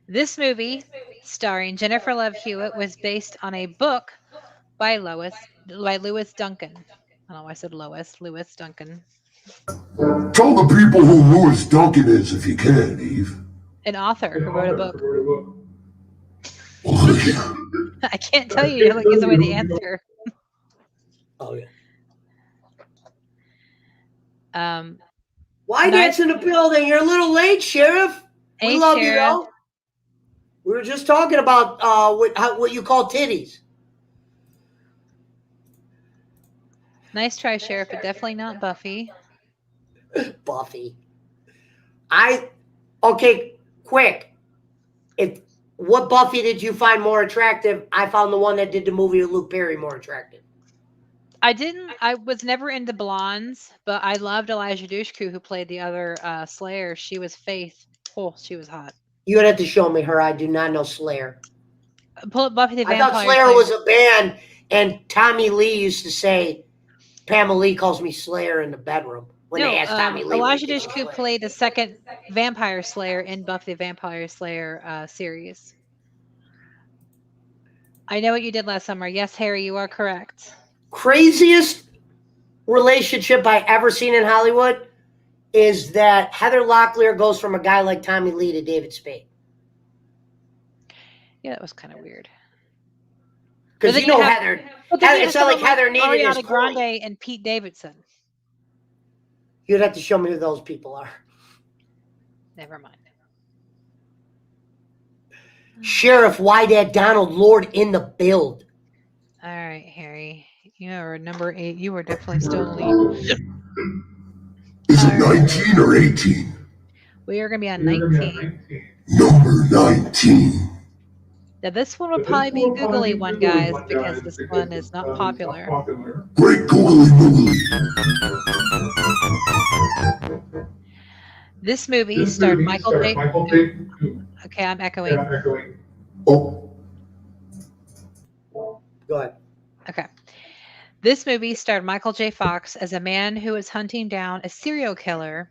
This movie, starring Jennifer Love Hewitt, was based on a book by Lewis Duncan. I don't know why I said Lewis Duncan. Tell the people who Lewis Duncan is if you can, Eve. An author who wrote a book. I can't tell you. It gives away the answer. Oh, yeah. Why dance in the building? You're a little late, Sheriff. We love you, though. We were just talking about what you call titties. Nice try, Sheriff, but definitely not Buffy. Buffy. Okay, quick. What Buffy did you find more attractive? I found the one that did the movie with Luke Perry more attractive. I was never into blondes, but I loved Elijah Dushku, who played the other Slayer. She was Faith. Oh, she was hot. You would have to show me her. I do not know Slayer. Pull up Buffy the I Vampire thought Slayer was a band, and Tommy Lee used to say, Pamela Lee calls me Slayer in the bedroom. When they asked Tommy Lee. Elijah Dushku played the second Vampire Slayer in Buffy the Vampire Slayer series. I know what you did last summer. Yes, Harry, you are correct. Craziest relationship I ever seen in Hollywood is that Heather Locklear goes from a guy like Tommy Lee to David Spade. Yeah, that was kind of weird. Because you know Heather. It's not like Heather needed his Ariana Grande and Pete Davidson. You'd have to show me who those people are. Never mind. Sheriff, why that Donald Lord in the build? All right, Harry. You are number 8. You are definitely still in the lead. Is it 19 or 18? We are going to be on 19. Number 19. Now, this one will probably be a googly one, guys, because this one is not popular. Great googly moogly. This movie starred Michael J. Okay, I'm echoing. Oh. Go ahead. Okay. This movie starred Michael J. Fox as a man who is hunting down a serial killer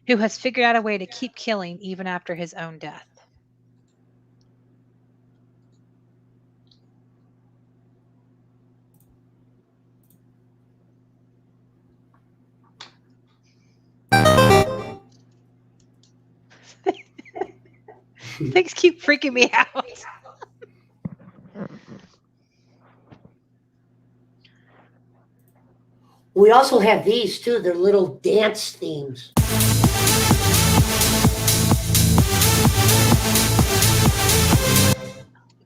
who has figured out a way to keep killing even after his own death. Things keep freaking me out. We also have these too. They're little dance themes.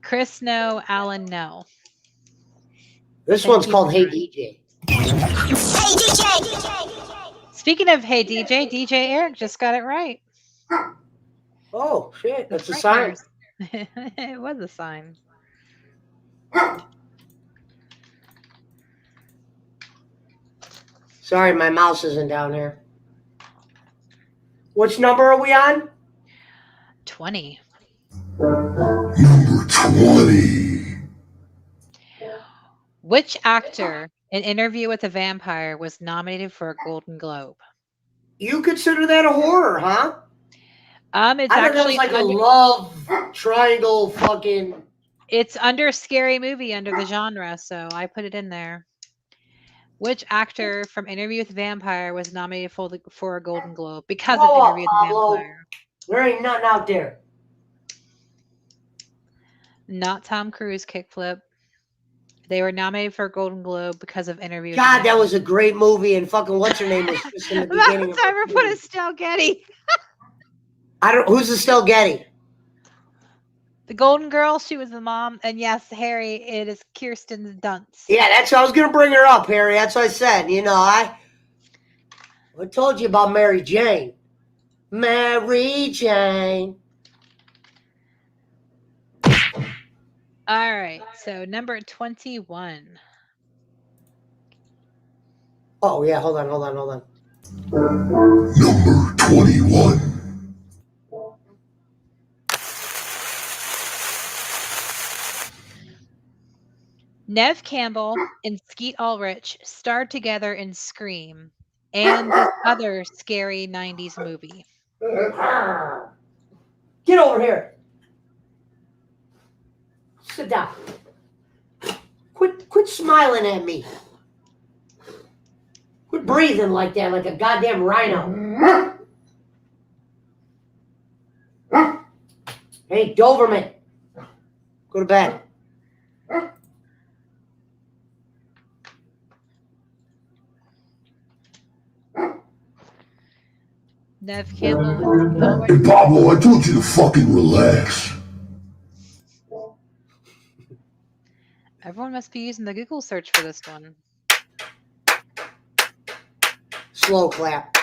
Chris, no. Alan, no. This one's called Hey DJ. Hey DJ! Speaking of Hey DJ, DJ Eric just got it right. Oh, shit. That's a sign. It was a sign. Sorry, my mouse isn't down here. Which number are we on? 20. Number 20. Which actor in Interview with a Vampire was nominated for a Golden Globe? You consider that a horror, huh? It's I actually like a love triangle fucking. It's under scary movie under the genre, so I put it in there. Which actor from Interview with a Vampire was nominated for a Golden Globe because of Interview with a Vampire? There ain't nothing out there. Not Tom Cruise kickflip. They were nominated for a Golden Globe because of Interview with God, a that was a great movie, and fucking what's her name was just in the beginning. Timer put Estelle Getty. Who's Estelle Getty? The Golden Girl, she was the mom, and yes, Harry, it is Kirsten Dunst. Yeah, that's what I was gonna bring her up, Harry. That's what I said. You know, I told you about Mary Jane. Mary Jane. All right, so number 21. Oh yeah, hold on. Number 21. Nev Campbell and Skeet Ulrich starred together in Scream and this other scary 90s movie. Get over here. Sit down. Quit smiling at me. Quit breathing like that, like a goddamn rhino. Hey, Doberman. Go to bed. Nev Campbell. Hey, Pablo, I told you to fucking relax. Everyone must be using the Google search for this one. Slow clap.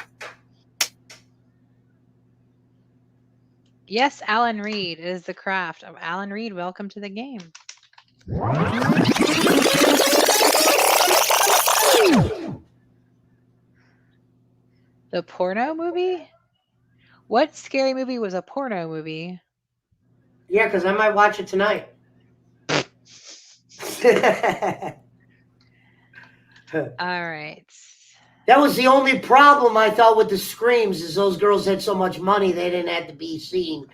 Yes, Alan Reed is the craft. Oh, Alan Reed, welcome to the game. The porno movie? What scary movie was a porno movie? Yeah, because I might watch it tonight. All right. That was the only problem I thought with the screams is those girls had so much money they didn't have to be seen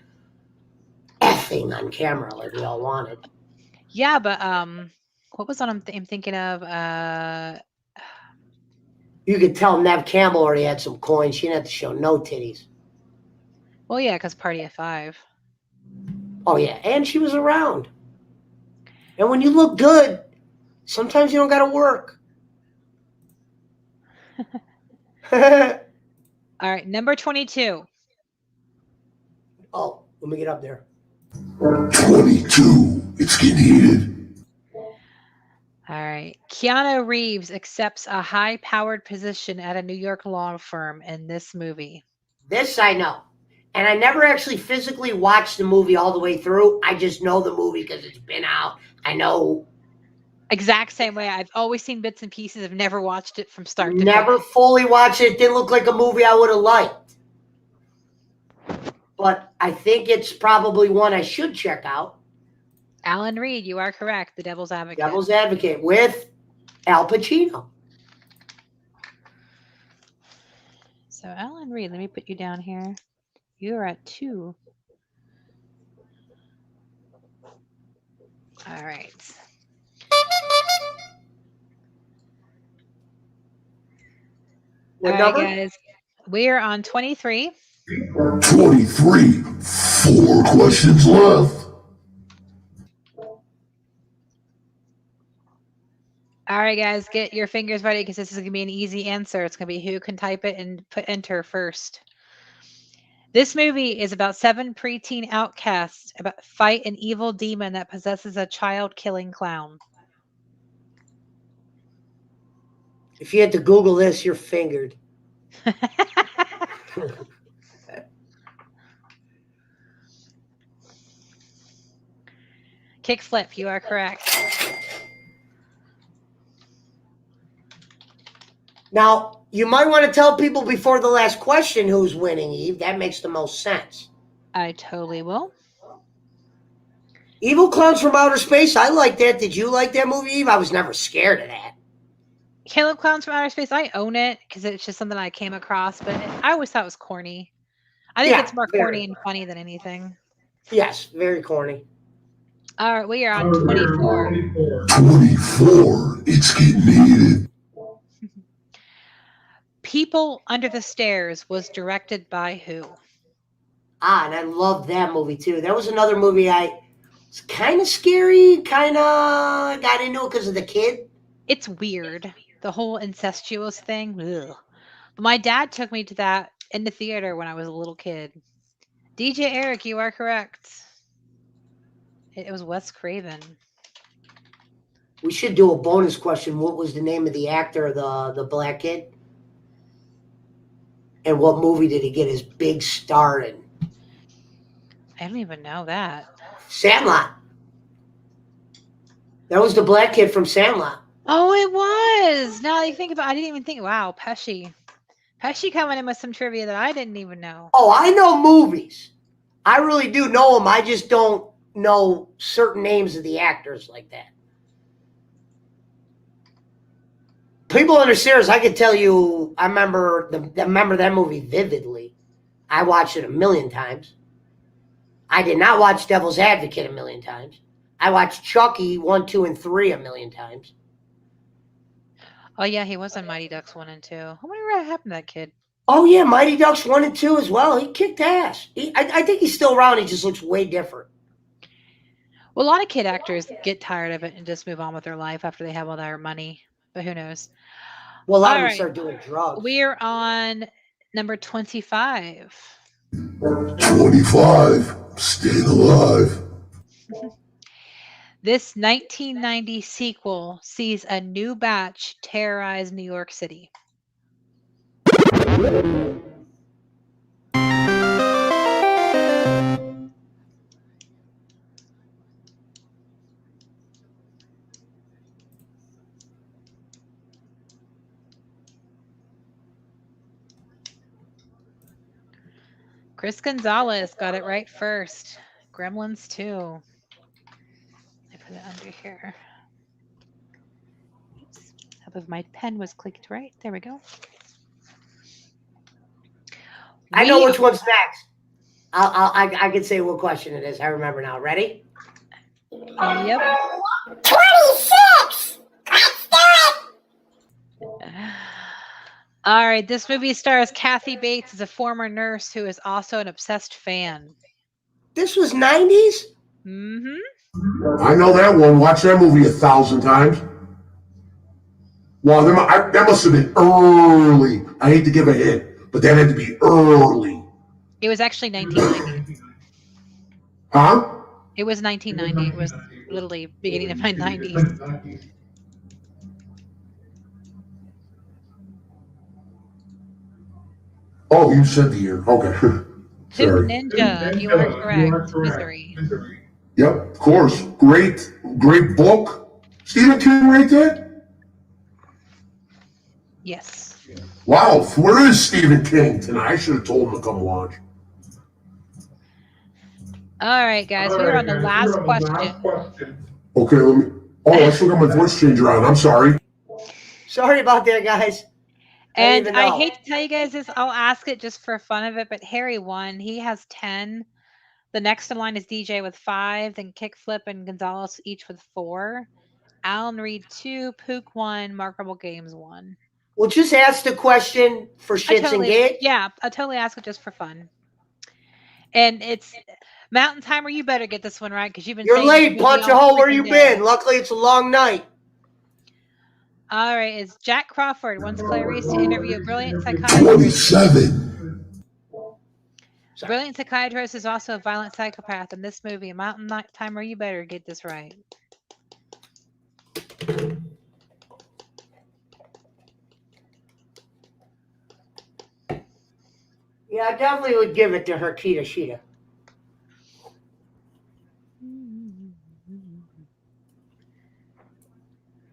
effing on camera like we all wanted. Yeah, but what was on I'm thinking of? You could tell Nev Campbell already had some coins. She didn't have to show no titties. Well, yeah, because Party of Five. Oh yeah, and she was around. And when you look good, sometimes you don't got to work. All right, number 22. Oh, let me get up there. 22. It's getting heated. All right. Keanu Reeves accepts a high-powered position at a New York law firm in this movie. This I know. And I never actually physically watched the movie all the way through. I just know the movie because it's been out. I know. Exact same way. I've always seen bits and pieces. I've never watched it from start to Never finish. fully watched it. It didn't look like a movie I would have liked. But I think it's probably one I should check out. Alan Reed, you are correct. The Devil's Advocate. Devil's Advocate with Al Pacino. So Alan Reed, let me put you down here. You're at 2. All right. What All number? right, guys. We are on 23. 23. 4 questions left. All right, guys, get your fingers ready because this is going to be an easy answer. It's going to be who can type it and put enter first. This movie is about 7 preteen outcasts about fight an evil demon that possesses a child-killing clown. If you had to Google this, you're fingered. Kickflip, you are correct. Now, you might want to tell people before the last question who's winning, Eve. That makes the most sense. I totally will. Evil Clowns from Outer Space. I like that. Did you like that movie, Eve? I was never scared of that. Killer Clowns from Outer Space, I own it because it's just something I came across, but I always thought it was corny. I think it's more corny and funny than anything. Yes, very corny. All right, we are on 24. 24. It's getting heated. People Under the Stairs was directed by who? And I loved that movie too. That was another movie it's kind of scary, kind of got into it because of the kid. It's weird, the whole incestuous thing. Ugh. But my dad took me to that in the theater when I was a little kid. DJ Eric, you are correct. It was Wes Craven. We should do a bonus question. What was the name of the actor, the black kid? And what movie did he get his big star in? I don't even know that. Sandlot. That was the black kid from Sandlot. Oh, it was. Now that you think about it, I didn't even think. Wow, Pesci. Pesci coming in with some trivia that I didn't even know. Oh, I know movies. I really do know them. I just don't know certain names of the actors like that. People Under Stairs, I could tell you, I remember that movie vividly. I watched it a million times. I did not watch Devil's Advocate a million times. I watched Chucky 1, 2, and 3 a million times. Oh, yeah, he was on Mighty Ducks 1 and 2. I wonder what happened to that kid. Oh, yeah, Mighty Ducks 1 and 2 as well. He kicked ass. I think he's still around. He just looks way different. Well, a lot of kid actors get tired of it and just move on with their life after they have all their money. But who knows? Well, a lot of them start doing drugs. We're on number 25. 25. Staying alive. This 1990 sequel sees a new batch terrorize New York City. Chris Gonzalez got it right first. Gremlins 2. I put it under here. Oops. Hope if my pen was clicked right. There we go. I know which one's next. I can say what question it is. I remember now. Ready? Yep. 26! Let's do it! All right. This movie stars Kathy Bates as a former nurse who is also an obsessed fan. This was 90s? Mm-hmm. I know that one. Watch that movie 1,000 times. Wow, that must have been early. I hate to give a hint, but that had to be early. It was actually 1990. Huh? It was 1990. It was literally beginning of my 90s. Oh, you said the year. Okay. Poop Ninja. You are correct. Misery. Yep, of course. Great book. Stephen King wrote that? Yes. Wow, where is Stephen King tonight? I should have told him to come watch. All right, guys. We are on the last question. Okay, let me. Oh, I still got my voice changer on. I'm sorry. Sorry about that, guys. And I hate to tell you guys this. I'll ask it just for fun of it, but Harry won. He has 10. The next in line is DJ with 5, then Kickflip and Gonzalez each with 4. Alan Reed 2, Pook 1, Markable Games 1. We'll just ask the question for shits and gigs. Yeah, I'll totally ask it just for fun. And it's Mountain Timer. You better get this one right because you've been. You're late. Punch a hole where you been. Luckily, it's a long night. All right, it's Jack Crawford wants Clarice to interview a brilliant psychiatrist. 27. Brilliant psychiatrist is also a violent psychopath in this movie. Mountain Timer, you better get this right. Yeah, I definitely would give it to Herkita Sheeta.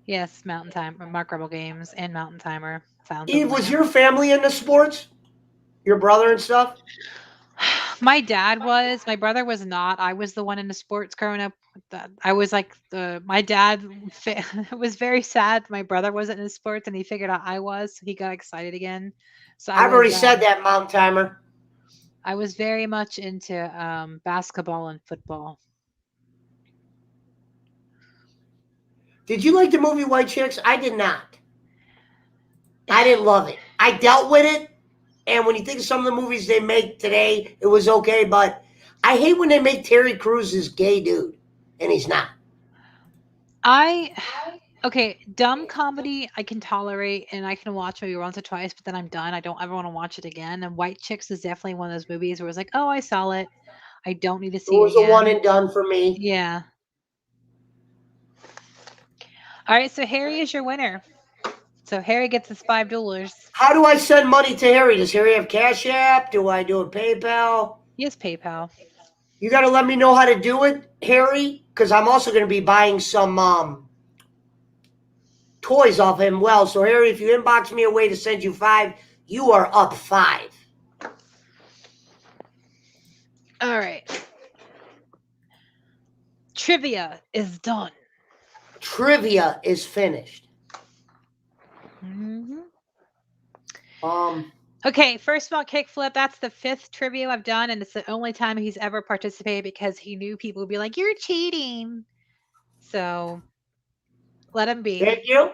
Yes, Mountain Timer, Remarkable Games, and Mountain Timer. Eve, was your family into sports? Your brother and stuff? My dad was. My brother was not. I was the one into sports growing up. I was like my dad was very sad. My brother wasn't in sports, and he figured out I was, so he got excited again. So I've already said that, Mountain Timer. I was very much into basketball and football. Did you like the movie White Chicks? I did not. I didn't love it. I dealt with it, and when you think of some of the movies they make today, it was okay, but I hate when they make Terry Crews this gay dude, and he's not. Okay, dumb comedy I can tolerate, and I can watch maybe once or twice, but then I'm done. I don't ever want to watch it again. And White Chicks is definitely one of those movies where it's like, oh, I saw it. I don't need to see it. It was a one and done for me. Yeah. All right, so Harry is your winner. So Harry gets his $5. How do I send money to Harry? Does Harry have Cash App? Do I do a PayPal? He has PayPal. You got to let me know how to do it, Harry, because I'm also going to be buying some toys off him. Well, so Harry, if you inbox me a way to send you 5, you are up 5. All right. Trivia is done. Trivia is finished. Mm-hmm. Okay, first of all, Kickflip, that's the 5th trivia I've done, and it's the only time he's ever participated because he knew people would be like, you're cheating. So let him be. Thank you.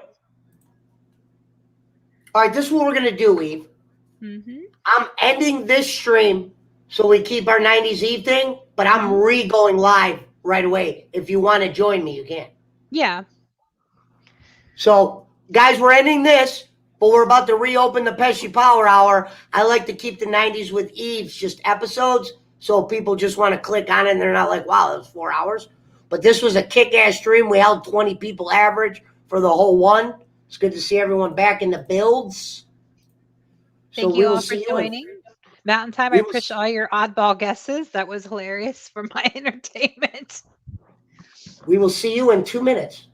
All right, this is what we're going to do, Eve. Mm-hmm. I'm ending this stream so we keep our 90s Eve thing, but I'm re-going live right away. If you want to join me, you can. Yeah. So, guys, we're ending this, but we're about to reopen the Pesci Power Hour. I like to keep the 90s with Eve's just episodes, so people just want to click on it and they're not like, wow, that was 4 hours. But this was a kick-ass stream. We held 20 people average for the whole one. It's good to see everyone back in the builds. Thank we you will all for see you in- joining. Mountain Time, we I will appreciate s- all your oddball guesses. That was hilarious for my entertainment. We will see you in 2 minutes.